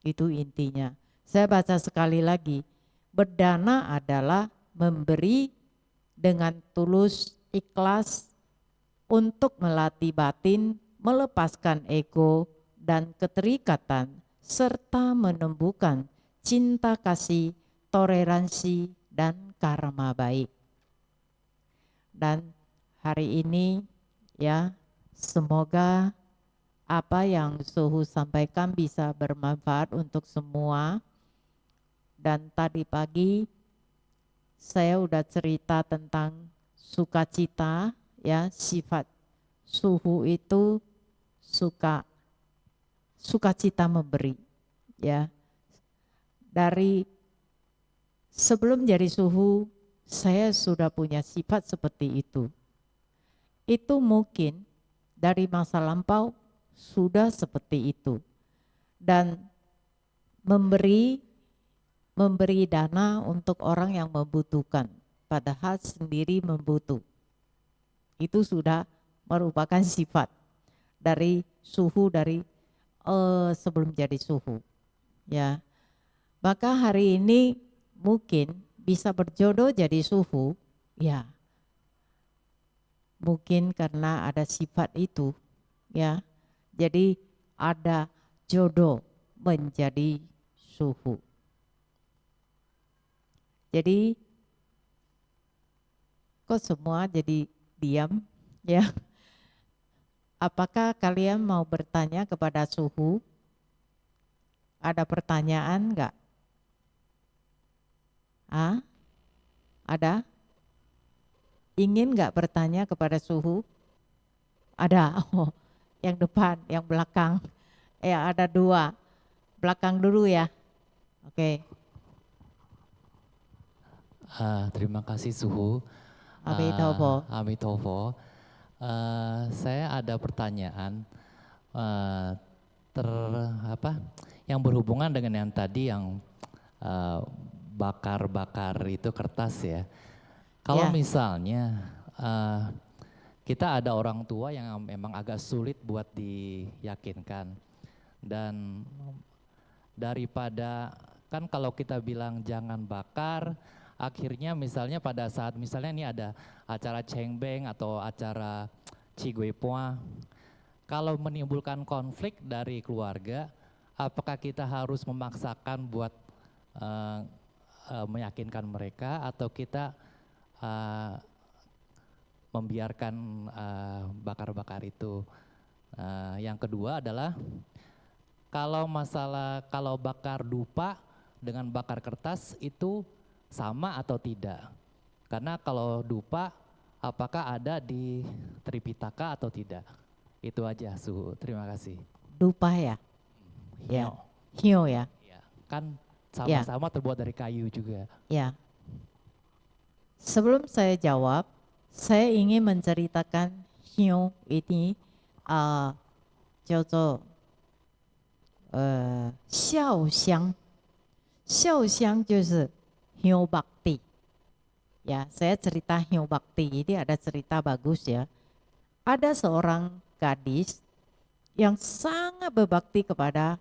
Speaker 3: Itu intinya. Saya baca sekali lagi, berdana adalah memberi dengan tulus ikhlas untuk melatih batin, melepaskan ego dan keterikatan, serta menumbuhkan cinta kasih, toleransi, dan karma baik. Dan hari ini, ya, semoga apa yang Suhu sampaikan bisa bermanfaat untuk semua. Dan tadi pagi saya udah cerita tentang sukacita, ya, sifat Suhu itu sukacita memberi, ya. Dari sebelum jadi Suhu, saya sudah punya sifat seperti itu. Itu mungkin dari masa lampau sudah seperti itu. Dan memberi dana untuk orang yang membutuhkan, padahal sendiri membutuh. Itu sudah merupakan sifat dari Suhu dari sebelum jadi Suhu, ya. Maka hari ini mungkin bisa berjodoh jadi Suhu, ya. Mungkin karena ada sifat itu, ya. Jadi ada jodoh menjadi Suhu. Jadi kok semua jadi diam, ya? Apakah kalian mau bertanya kepada Suhu? Ada pertanyaan enggak? Ada? Ingin enggak bertanya kepada Suhu? Ada. Oh, yang depan, yang belakang. Ya, ada dua. Belakang dulu ya. Oke.
Speaker 4: Terima kasih Suhu.
Speaker 3: Amitabha.
Speaker 4: Amitabha. Saya ada pertanyaan yang berhubungan dengan yang tadi yang bakar-bakar itu kertas ya. Kalau misalnya kita ada orang tua yang memang agak sulit buat diyakinkan, dan daripada kan kalau kita bilang jangan bakar, akhirnya misalnya pada saat misalnya ini ada acara cengbeng atau acara ciguepoa, kalau menimbulkan konflik dari keluarga, apakah kita harus memaksakan buat meyakinkan mereka atau kita membiarkan bakar-bakar itu? Yang kedua adalah kalau bakar dupa dengan bakar kertas itu sama atau tidak? Karena kalau dupa apakah ada di Tripitaka atau tidak? Itu aja Suhu, terima kasih.
Speaker 3: Dupa ya? ya.
Speaker 4: Hio.
Speaker 3: Hio ya.
Speaker 4: Ya, kan sama-sama terbuat dari kayu juga.
Speaker 3: Ya. Sebelum saya jawab, saya ingin menceritakan Hio ini 叫做孝香，孝香就是 Hio Bakti. Ya, saya cerita Hio Bakti ini ada cerita bagus ya. Ada seorang gadis yang sangat berbakti kepada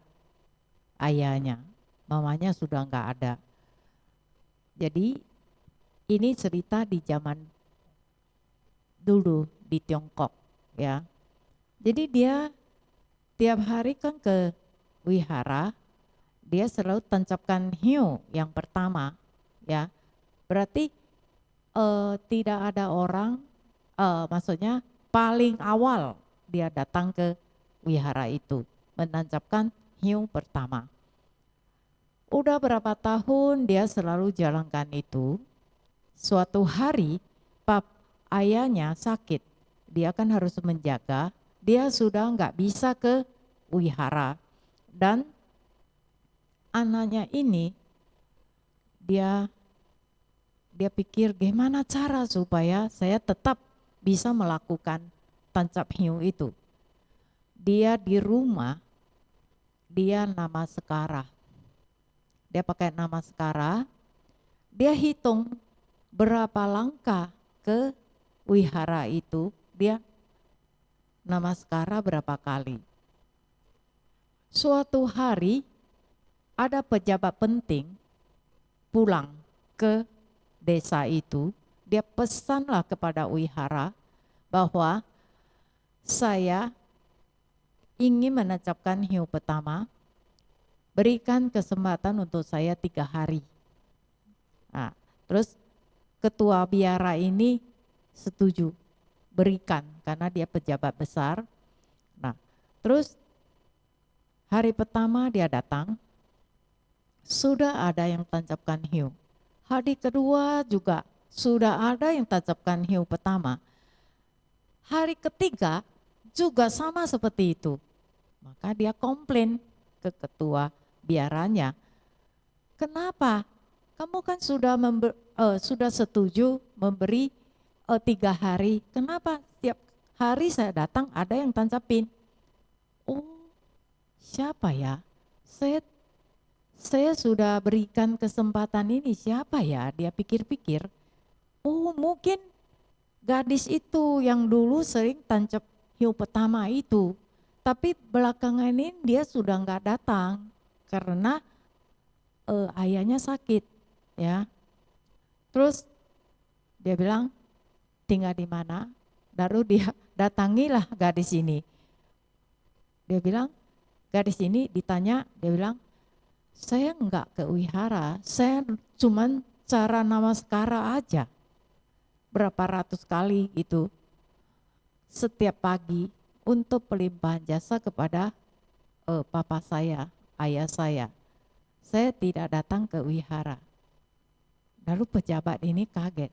Speaker 3: ayahnya. Mamanya sudah nggak ada. Jadi ini cerita di zaman dulu di Tiongkok ya. Jadi dia tiap hari kan ke wihara, dia selalu tancapkan hiu yang pertama ya. Berarti tidak ada orang, maksudnya paling awal dia datang ke wihara itu menancapkan hiu pertama. Udah berapa tahun dia selalu jalankan itu. Suatu hari ayahnya sakit, dia kan harus menjaga, dia sudah nggak bisa ke wihara. Dan anaknya ini dia pikir gimana cara supaya saya tetap bisa melakukan tancap hiu itu. Dia di rumah, dia nama Sekara. Dia pakai nama Sekara, dia hitung berapa langkah ke wihara itu, dia nama Sekara berapa kali. Suatu hari ada pejabat penting pulang ke desa itu, dia pesanlah kepada wihara bahwa saya ingin menancapkan hiu pertama, berikan kesempatan untuk saya 3 hari. Nah, terus ketua biara ini setuju berikan karena dia pejabat besar. Nah, terus hari pertama dia datang, sudah ada yang tancapkan hiu. Hari kedua juga sudah ada yang tancapkan hiu pertama. Hari ketiga juga sama seperti itu. Maka dia komplain ke ketua biaranya. Kenapa? Kamu kan sudah setuju memberi 3 hari. Kenapa setiap hari saya datang ada yang tancapin? Oh, siapa ya? Saya sudah berikan kesempatan ini, siapa ya? Dia pikir-pikir. Oh, mungkin gadis itu yang dulu sering tancap hiu pertama itu. Tapi belakangan ini dia sudah nggak datang karena ayahnya sakit ya. Terus dia bilang tinggal di mana? Lalu dia datangilah gadis ini. Dia bilang, gadis ini ditanya, dia bilang, saya enggak ke wihara, saya cuman cara nama Sekara aja. Berapa ratus kali itu setiap pagi untuk pelimpahan jasa kepada papa saya, ayah saya. Saya tidak datang ke wihara. Lalu pejabat ini kaget,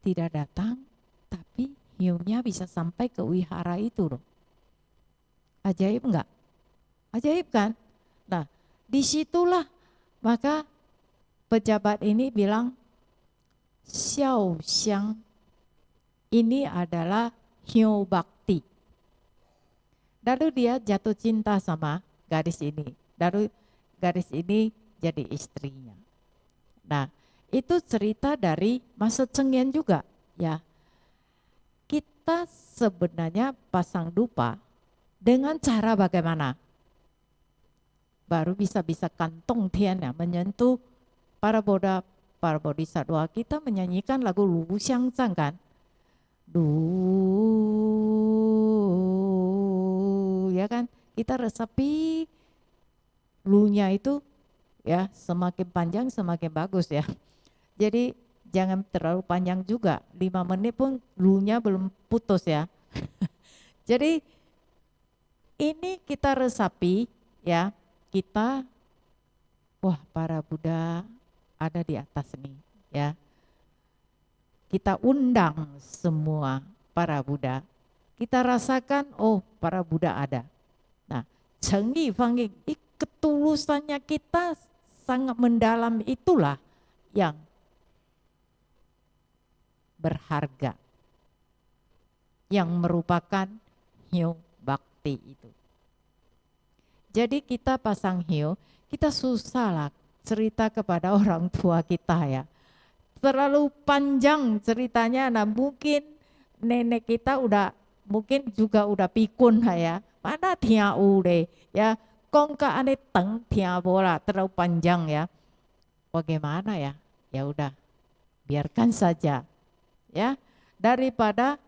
Speaker 3: tidak datang tapi hiunya bisa sampai ke wihara itu loh. Ajaib enggak? Ajaib kan? Nah, disitulah maka pejabat ini bilang, Xiao Xiang ini adalah hiu bakti. Lalu dia jatuh cinta sama gadis ini. Lalu gadis ini jadi istrinya. Nah, itu cerita dari masa Cengyan juga ya. Kita sebenarnya pasang dupa dengan cara bagaimana? Baru bisa kantong tian ya, menyentuh para bodhisattva. Kita menyanyikan lagu Lu Xiang Zhang kan? Du ya kan? Kita resapi lunya itu ya, semakin panjang semakin bagus ya. Jadi jangan terlalu panjang juga, 5 menit pun lunya belum putus ya. Jadi ini kita resapi ya, kita wah para Buddha ada di atas nih ya. Kita undang semua para Buddha. Kita rasakan oh para Buddha ada. Nah, Cheng Yi Fang Yi ketulusannya kita sangat mendalam itulah yang berharga, yang merupakan hiu bakti itu. Jadi kita pasang hiu, kita susah lah cerita kepada orang tua kita ya. Terlalu panjang ceritanya, nah mungkin nenek kita mungkin juga udah pikun lah ya. Mana tia ule ya, kongka ane teng tia bola terlalu panjang ya. Bagaimana ya? Ya udah, biarkan saja ya, daripada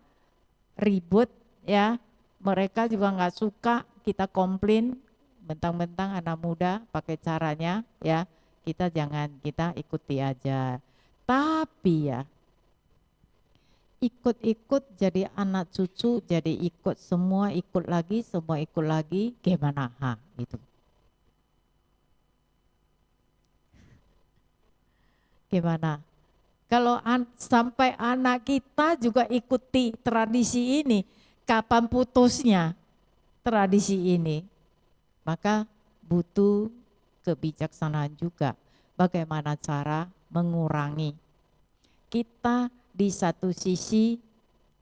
Speaker 3: ribut ya. Mereka juga nggak suka kita komplain, mentang-mentang anak muda pakai caranya ya. Kita ikuti aja. Tapi ya, ikut-ikut jadi anak cucu, jadi ikut semua ikut lagi, gimana? Itu. Gimana? Kalau sampai anak kita juga ikuti tradisi ini, kapan putusnya tradisi ini? Maka butuh kebijaksanaan juga. Bagaimana cara mengurangi? Kita di satu sisi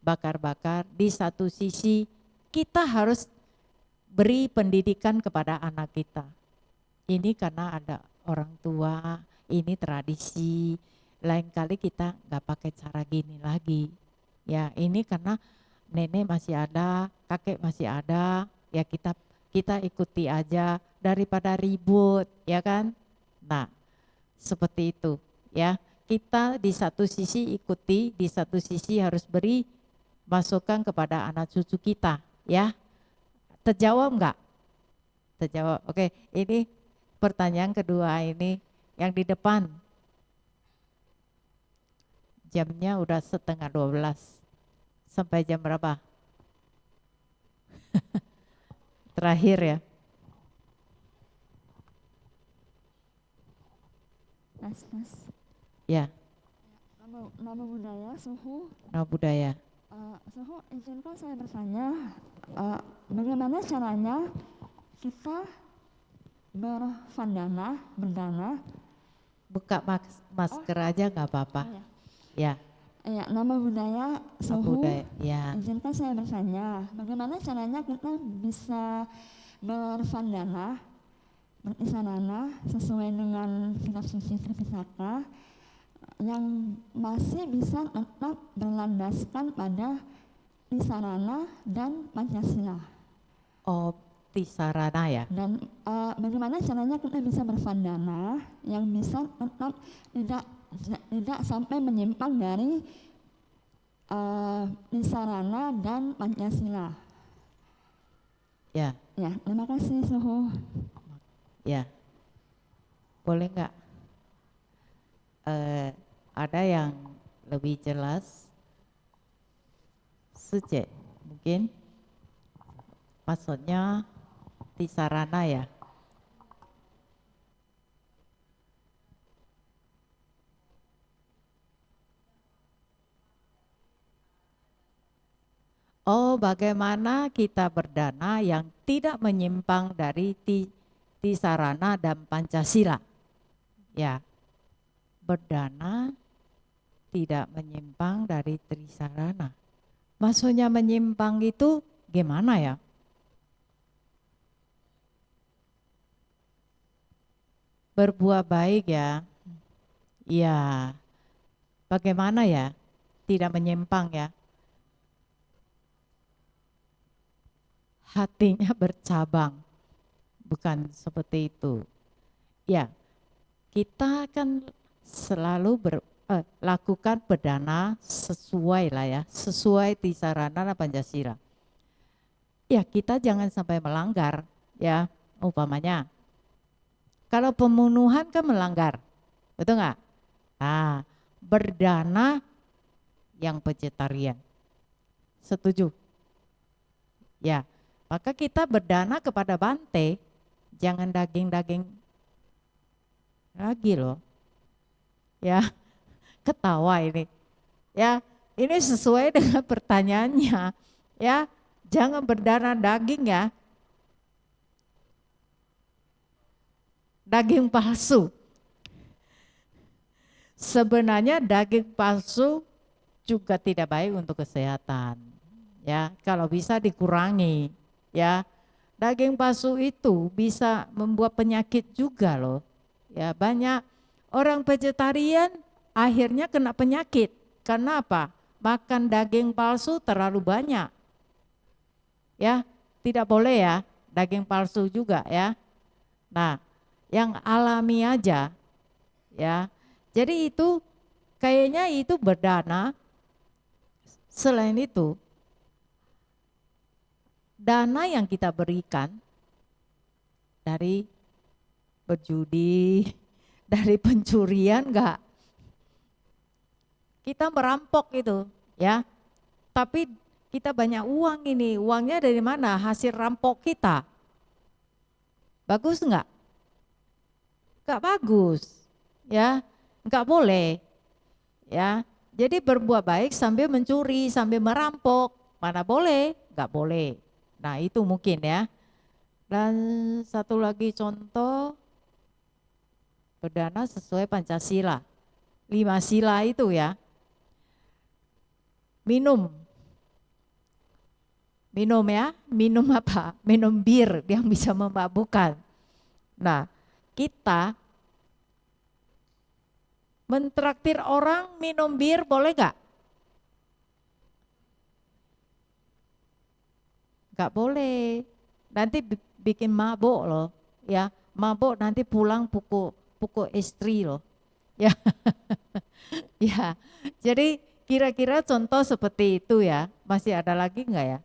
Speaker 3: bakar-bakar, di satu sisi kita harus beri pendidikan kepada anak kita. Ini karena ada orang tua, ini tradisi. Lain kali kita nggak pakai cara gini lagi. Ya ini karena nenek masih ada, kakek masih ada, ya kita ikuti aja daripada ribut, ya kan? Nah, seperti itu, ya. Kita di satu sisi ikuti, di satu sisi harus beri masukan kepada anak cucu kita, ya. Terjawab enggak? Terjawab. Oke, ini pertanyaan kedua ini yang di depan. Jamnya udah 11:30. Sampai jam berapa? Terakhir ya.
Speaker 5: Mas.
Speaker 3: Ya,
Speaker 5: Nama budaya, suhu.
Speaker 3: nama budaya.
Speaker 5: Suhu, izinkan saya bertanya, bagaimana caranya kita berdana?
Speaker 3: Buka masker aja nggak apa-apa. Ya.
Speaker 5: Ya, nama budaya,
Speaker 3: Nama
Speaker 5: suhu.
Speaker 3: budaya. Ya.
Speaker 5: Izinkan saya bertanya, bagaimana caranya kita bisa berisanana sesuai dengan kitab suci Tripitaka yang masih bisa tetap berlandaskan pada Tisarana dan Pancasila.
Speaker 3: Oh, Tisarana ya.
Speaker 5: Dan bagaimana caranya kita bisa bervandana yang bisa tetap tidak sampai menyimpang dari Tisarana dan Pancasila.
Speaker 3: Ya.
Speaker 5: Ya, terima kasih Suhu.
Speaker 3: Ya. Boleh nggak? Ada yang lebih jelas? Suce, mungkin maksudnya Tisarana ya. Oh, bagaimana kita berdana yang tidak menyimpang dari Tisarana dan Pancasila. Ya, berdana tidak menyimpang dari Tisarana. Maksudnya menyimpang itu gimana ya? Berbuat baik ya. Ya, bagaimana ya? Tidak menyimpang ya. Hatinya bercabang. Bukan seperti itu. Ya, kita kan selalu lakukan berdana sesuai lah ya, sesuai Tisarana dan Pancasila. Ya, kita jangan sampai melanggar ya, umpamanya. Kalau pembunuhan kan melanggar, betul nggak? Ah, berdana yang vegetarian. Setuju? Ya, maka kita berdana kepada Bante, jangan daging-daging lagi loh. Ya, ketawa ini. Ya, ini sesuai dengan pertanyaannya. Ya, jangan berdarah daging ya. daging palsu. Sebenarnya daging palsu juga tidak baik untuk kesehatan. Ya, kalau bisa dikurangi, ya. Daging palsu itu bisa membuat penyakit juga loh. Ya, banyak orang vegetarian akhirnya kena penyakit. Karena apa? Makan daging palsu terlalu banyak. Ya, tidak boleh ya, daging palsu juga ya. Nah, yang alami aja ya. Jadi itu kayaknya itu berdana. Selain itu, dana yang kita berikan dari berjudi, dari pencurian enggak. Kita merampok itu ya. Tapi kita banyak uang ini, uangnya dari mana? Hasil rampok kita. Bagus enggak? Enggak bagus. Ya, enggak boleh. Ya. Jadi berbuat baik sambil mencuri, sambil merampok, mana boleh? Enggak boleh. Nah, itu mungkin ya. Dan satu lagi contoh, berdana sesuai Pancasila. 5 sila itu ya. Minum ya, minum apa? Minum bir yang bisa memabukkan. Nah, kita mentraktir orang minum bir boleh gak? Gak boleh, nanti bikin mabuk loh, ya. Mabuk nanti pulang pukul istri loh, ya. Ya, jadi kira-kira contoh seperti itu ya. Masih ada lagi enggak ya?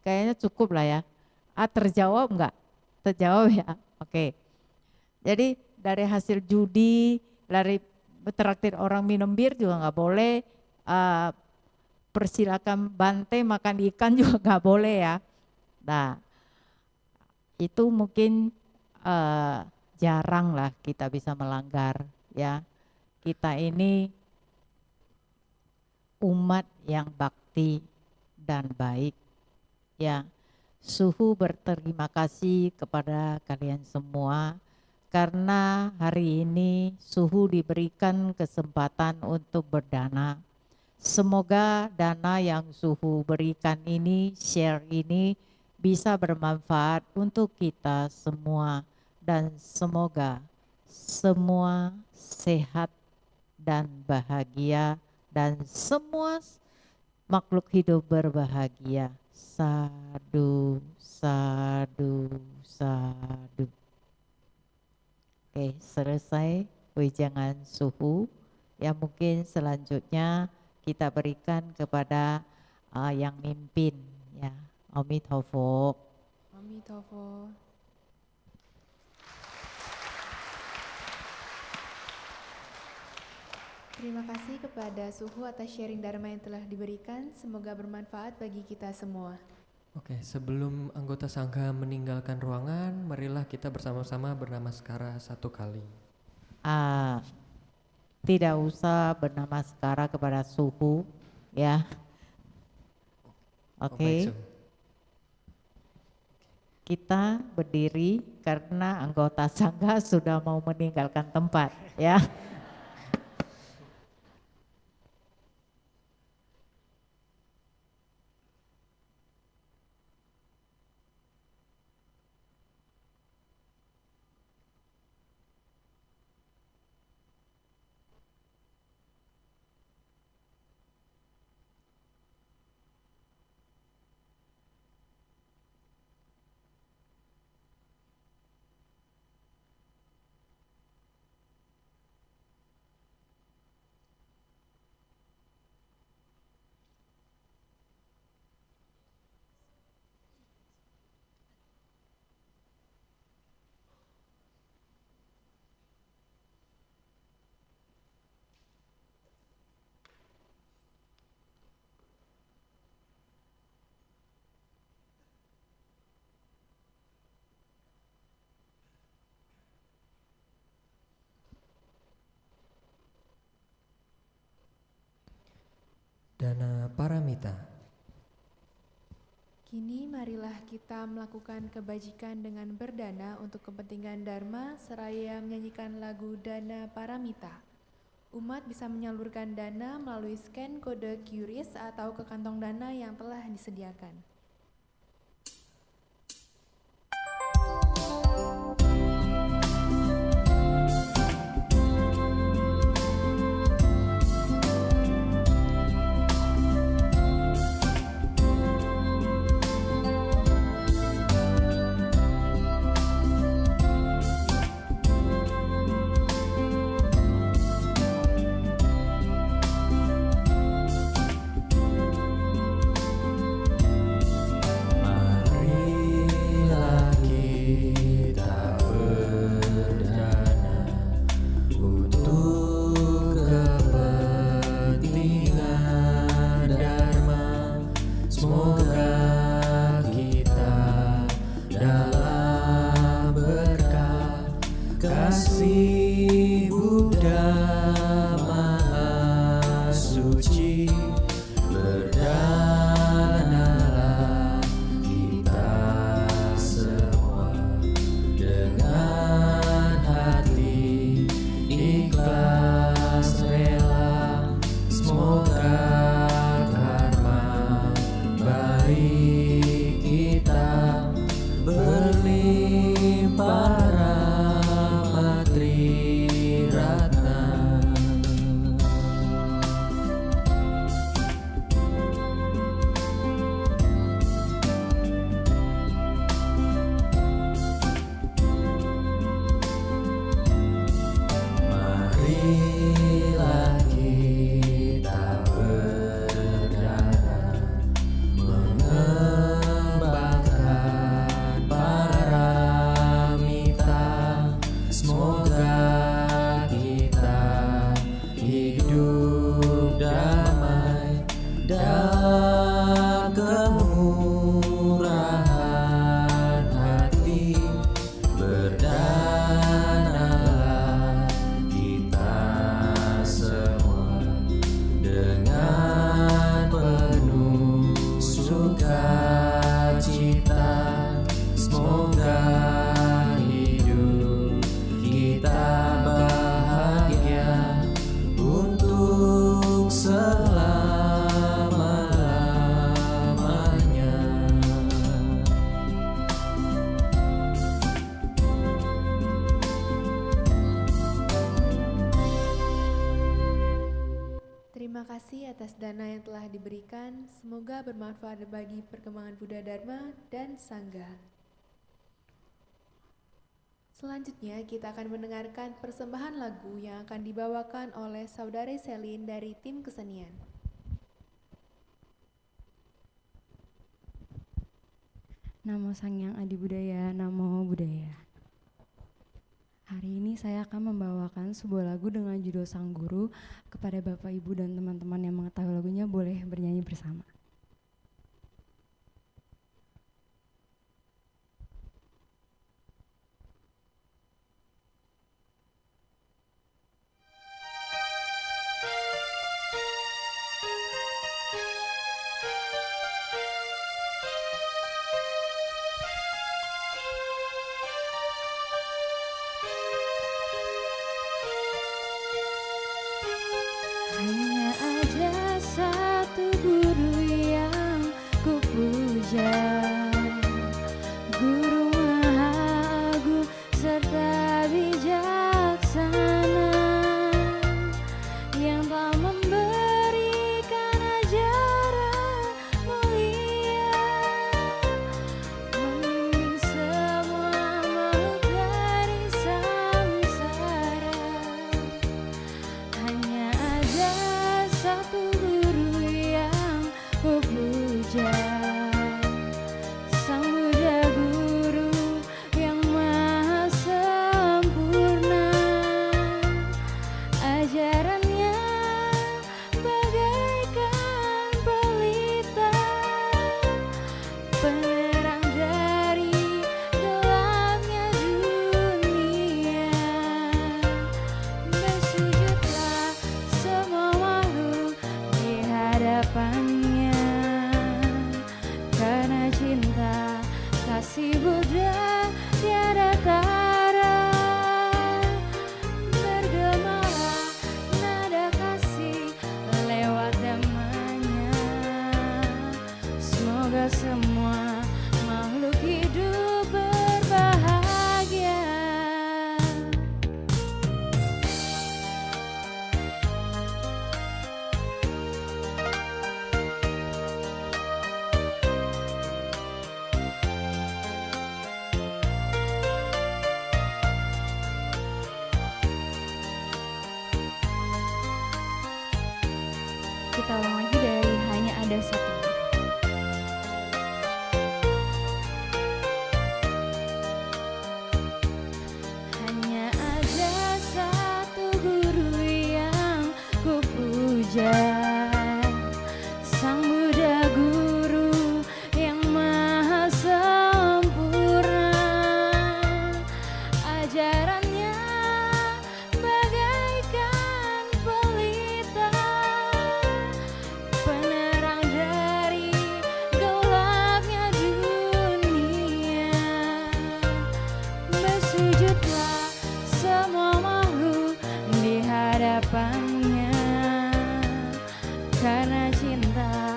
Speaker 3: Kayaknya cukup lah ya. Terjawab enggak? Terjawab ya. Oke. Jadi dari hasil judi, dari traktir orang minum bir juga enggak boleh. Persilakan bante makan ikan juga enggak boleh ya. Nah, itu mungkin jarang lah kita bisa melanggar ya. Kita ini umat yang bakti dan baik ya. Suhu berterima kasih kepada kalian semua karena hari ini Suhu diberikan kesempatan untuk berdana. Semoga dana yang Suhu berikan ini, share ini bisa bermanfaat untuk kita semua dan semoga semua sehat dan bahagia dan semua makhluk hidup berbahagia. Sadu, sadu, sadu. Oke, selesai wejangan Suhu. Ya, mungkin selanjutnya kita berikan kepada yang mimpin ya. Amitofo.
Speaker 2: Amitofo. Terima kasih kepada Suhu atas sharing Dharma yang telah diberikan. Semoga bermanfaat bagi kita semua.
Speaker 1: Oke, sebelum anggota Sangha meninggalkan ruangan, marilah kita bersama-sama bernamaskara satu kali.
Speaker 3: Tidak usah bernamaskara kepada Suhu ya. Oke. Kita berdiri karena anggota Sangha sudah mau meninggalkan tempat ya.
Speaker 1: Dana Paramita.
Speaker 2: Kini marilah kita melakukan kebajikan dengan berdana untuk kepentingan Dharma seraya menyanyikan lagu Dana Paramita. Umat bisa menyalurkan dana melalui scan kode QRIS atau ke kantong dana yang telah disediakan.
Speaker 1: Marilah kita berdana untuk kepentingan Dharma. Semoga kita dalam berkah kasih Buddha Maha Suci. Berdanalah kita semua dengan hati ikhlas rela. Semoga karma baik kita berlimpah rahmat Triratna. Marilah kita berdana mengembangkan paramita. Semoga kita hidup damai dalam kemurahan hati. Berdanalah kita semua dengan penuh sukacita. Semoga hidup kita bahagia untuk selama-lamanya.
Speaker 2: Terima kasih atas dana yang telah diberikan. Semoga bermanfaat bagi perkembangan Buddha Dharma dan Sangha. Selanjutnya kita akan mendengarkan persembahan lagu yang akan dibawakan oleh Saudari Selin dari tim kesenian.
Speaker 6: Namo Sangyang Adi Budaya, Namo Buddhaya. Hari ini saya akan membawakan sebuah lagu dengan judul Sang Guru. Kepada Bapak, Ibu, dan teman-teman yang mengetahui lagunya boleh bernyanyi bersama. Hanya ada satu guru kasih Buddha tiada tara, bergemalah nada kasih lewat damanya. Semoga semua makhluk hidup berbahagia. Kita ulang lagi dari hanya ada satu. Hanya ada satu guru yang ku puja, Sang Buddha Guru yang maha sempurna. Ajarannya bagaikan pelita, penerang dari gelapnya dunia. Bersujudlah semua makhluk di hadapannya, karena cinta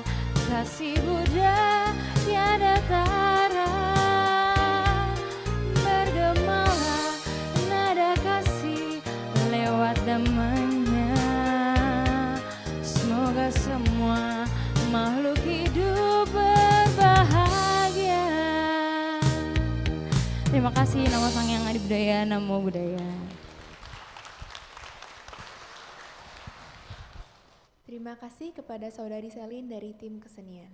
Speaker 6: kasih Buddha tiada tara. Bergemalah nada kasih lewat damanya. Semoga semua makhluk hidup berbahagia. Terima kasih. Namo Sang Hyang Adi Budaya, Namo Buddhaya.
Speaker 2: Terima kasih kepada Saudari Selin dari tim kesenian.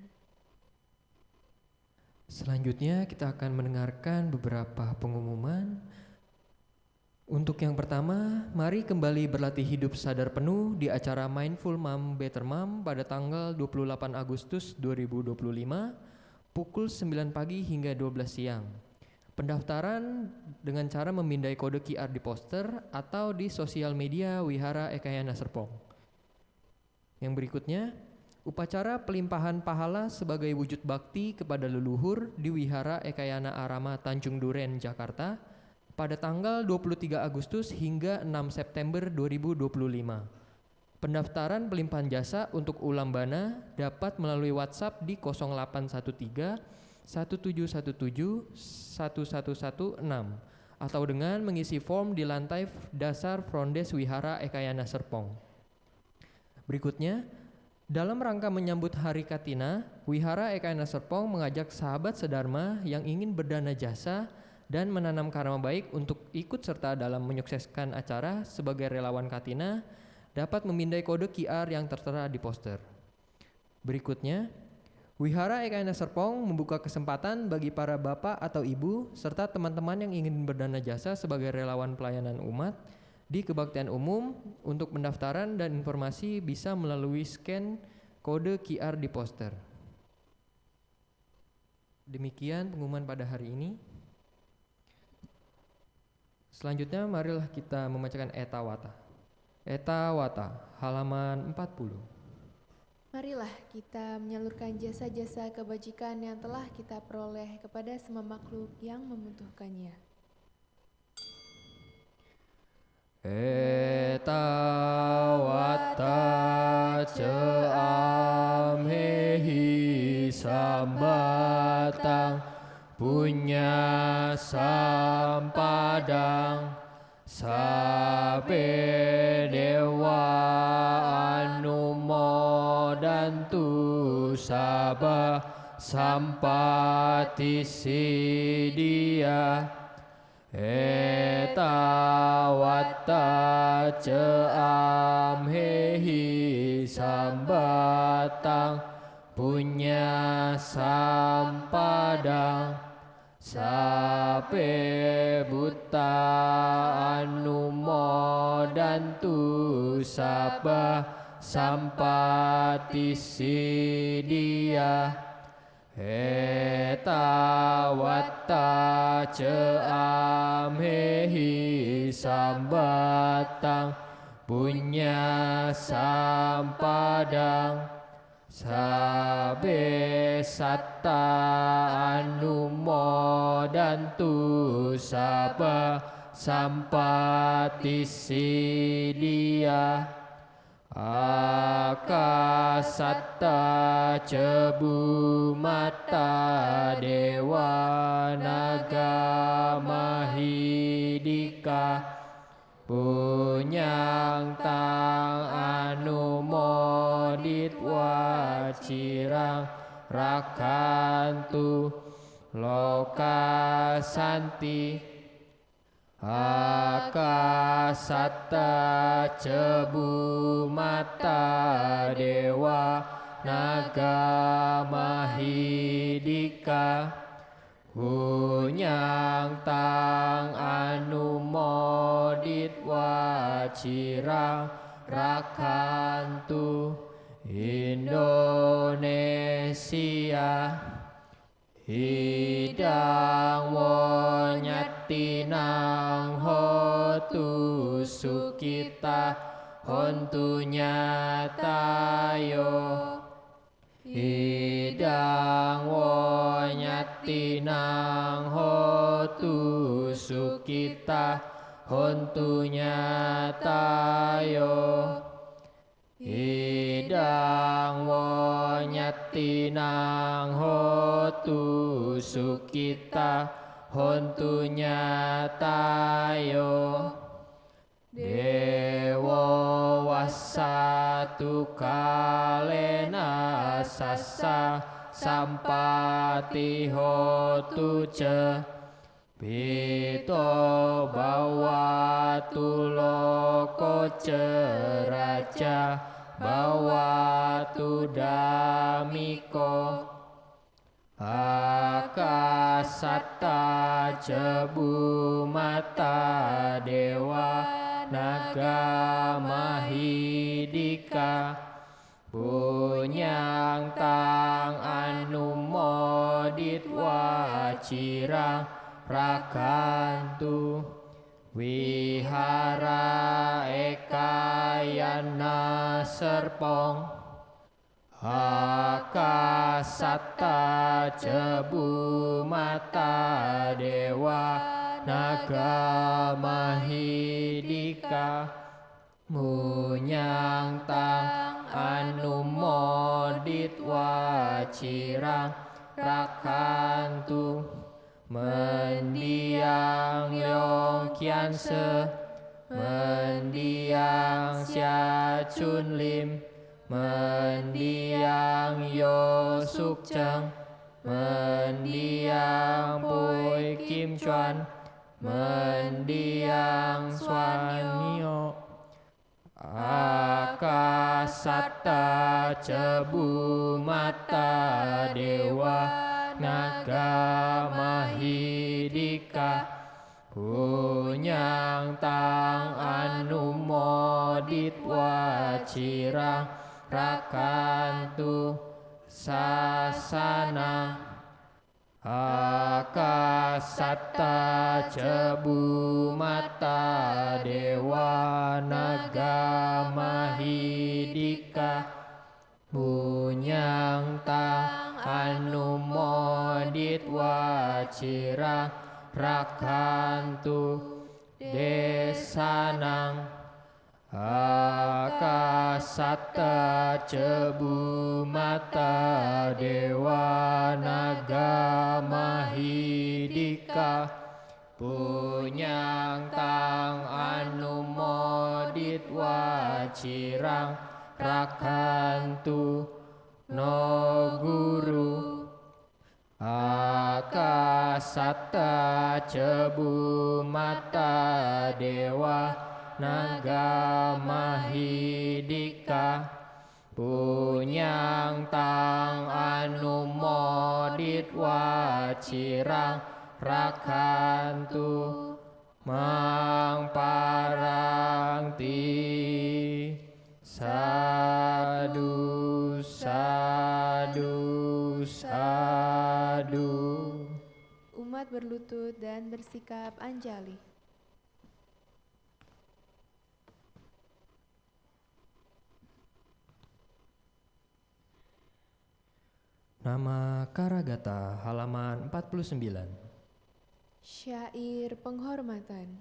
Speaker 1: Selanjutnya kita akan mendengarkan beberapa pengumuman. Untuk yang pertama, mari kembali berlatih hidup sadar penuh di acara Mindful Mom Better Mom pada tanggal 28 Agustus 2025 pukul 9 pagi hingga 12 siang. Pendaftaran dengan cara memindai kode QR di poster atau di sosial media Wihara Ekayana Serpong. Yang berikutnya, upacara pelimpahan pahala sebagai wujud bakti kepada leluhur di Wihara Ekayana Arama Tanjung Duren, Jakarta pada tanggal 23 Agustus hingga 6 September 2025. Pendaftaran pelimpahan jasa untuk Ulambana dapat melalui WhatsApp di 0813 1717 1116 atau dengan mengisi form di lantai dasar Frondes Wihara Ekayana Serpong. Berikutnya, dalam rangka menyambut Hari Katina, Wihara Ekayana Serpong mengajak sahabat sedharma yang ingin berdana jasa dan menanam karma baik untuk ikut serta dalam menyukseskan acara sebagai relawan Katina dapat memindai kode QR yang tertera di poster. Berikutnya, Wihara Ekayana Serpong membuka kesempatan bagi para bapak atau ibu serta teman-teman yang ingin berdana jasa sebagai relawan pelayanan umat di kebaktian umum. Untuk pendaftaran dan informasi bisa melalui scan kode QR di poster. Demikian pengumuman pada hari ini. Selanjutnya marilah kita membacakan Eta Wata. Eta Wata, halaman 40.
Speaker 2: Marilah kita menyalurkan jasa-jasa kebajikan yang telah kita peroleh kepada semua makhluk yang membutuhkannya.
Speaker 1: Eta Wata Ceamhehi Sambatang Punya Sampadang Sape Dewa Anumodantu Sabah Sampati Sidia Eta Wata Ceamhehi Sambatang Punya Sampadang Sape Buta Anumodantu Sabah Sampati Sidia Eta Wata Ceamhehi Sambatang Punya Sampadang sabe satta anu modantu saba sampati sidia akasatta cebu mata dewa naga mahidika punyang tang anu modit wacirang rakantu loka santi akasatta cebu mata dewa naga mahidika hunyang tang anu modit wacirang rakantu Indonesia hidang wonyatinang hotu sukita hontu nyatayo hidang wonyatinang hotu sukita hontu nyatayo hidang wonyatinang hotu sukita hontu nyatayo dewa wasatu kalena sasa sampati hotu ce pito bawatu loko ceraca bawatu damiko akasatta cebu mata dewa naga mahidika punyang tang anu modit wacirang rakantu wihara ekayana serpong akasatta cebu mata dewa naga mahidika munyang tang anu modit wacirang rakantu mendiang leong kian se mendiang sia chun lim mendiang yo suk chang mendiang pui kim chuan mendiang suan nio akasatta cebu mata dewa naga mahidika punyang tang anu modit wacirang rakantu sasana akasatta cebu mata dewa naga mahidika punyang tang anu modit wacirang rakantu desanang akasatta cebu mata dewa naga mahidika punyang tang anu modit wacirang rakantu no guru akasatta cebu mata dewa naga mahidika punyang tang anu modit wacirang rakantu mang parangti sadu sadu sadu.
Speaker 2: Umat berlutut dan bersikap anjali.
Speaker 1: Nama Karagata halaman 49.
Speaker 2: Syair penghormatan.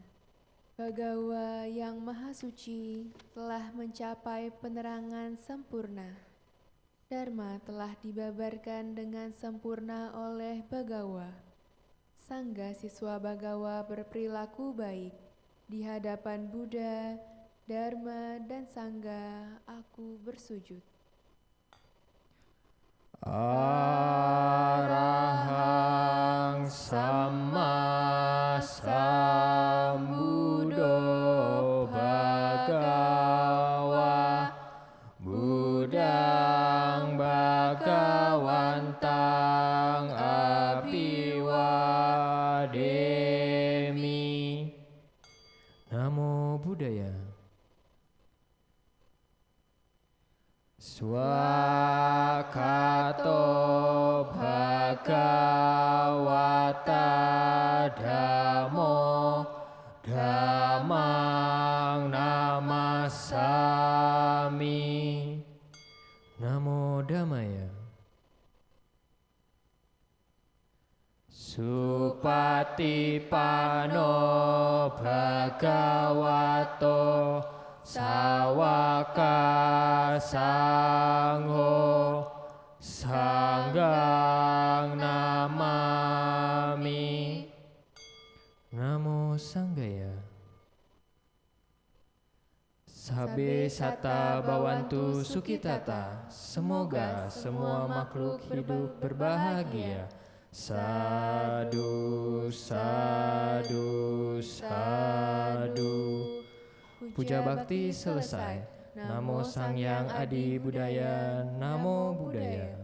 Speaker 2: Bagawa yang Maha Suci telah mencapai penerangan sempurna. Dharma telah dibabarkan dengan sempurna oleh Bagawa. Sangga siswa Bagawa berperilaku baik. Di hadapan Buddha, Dharma, dan Sangga, aku bersujud.
Speaker 1: Arahang Samma Sambuddho Bhagawa Buddhang Bhagawantang Abhiwademi. Namo Buddhaya. Swakato Bhagawata Dhammo Dhammang Namasami. Namo Dhammaya. Supatipano Bhagavato Sawaka Sangho Sanggang Namami. Namo Sanggaya. Sabe Sata Bawantu Sukitata. Semoga semua makhluk hidup berbahagia. Sadu, sadu, sadu. Puja bakti selesai. Namo Sang Hyang Adi Budaya. Namo Buddhaya.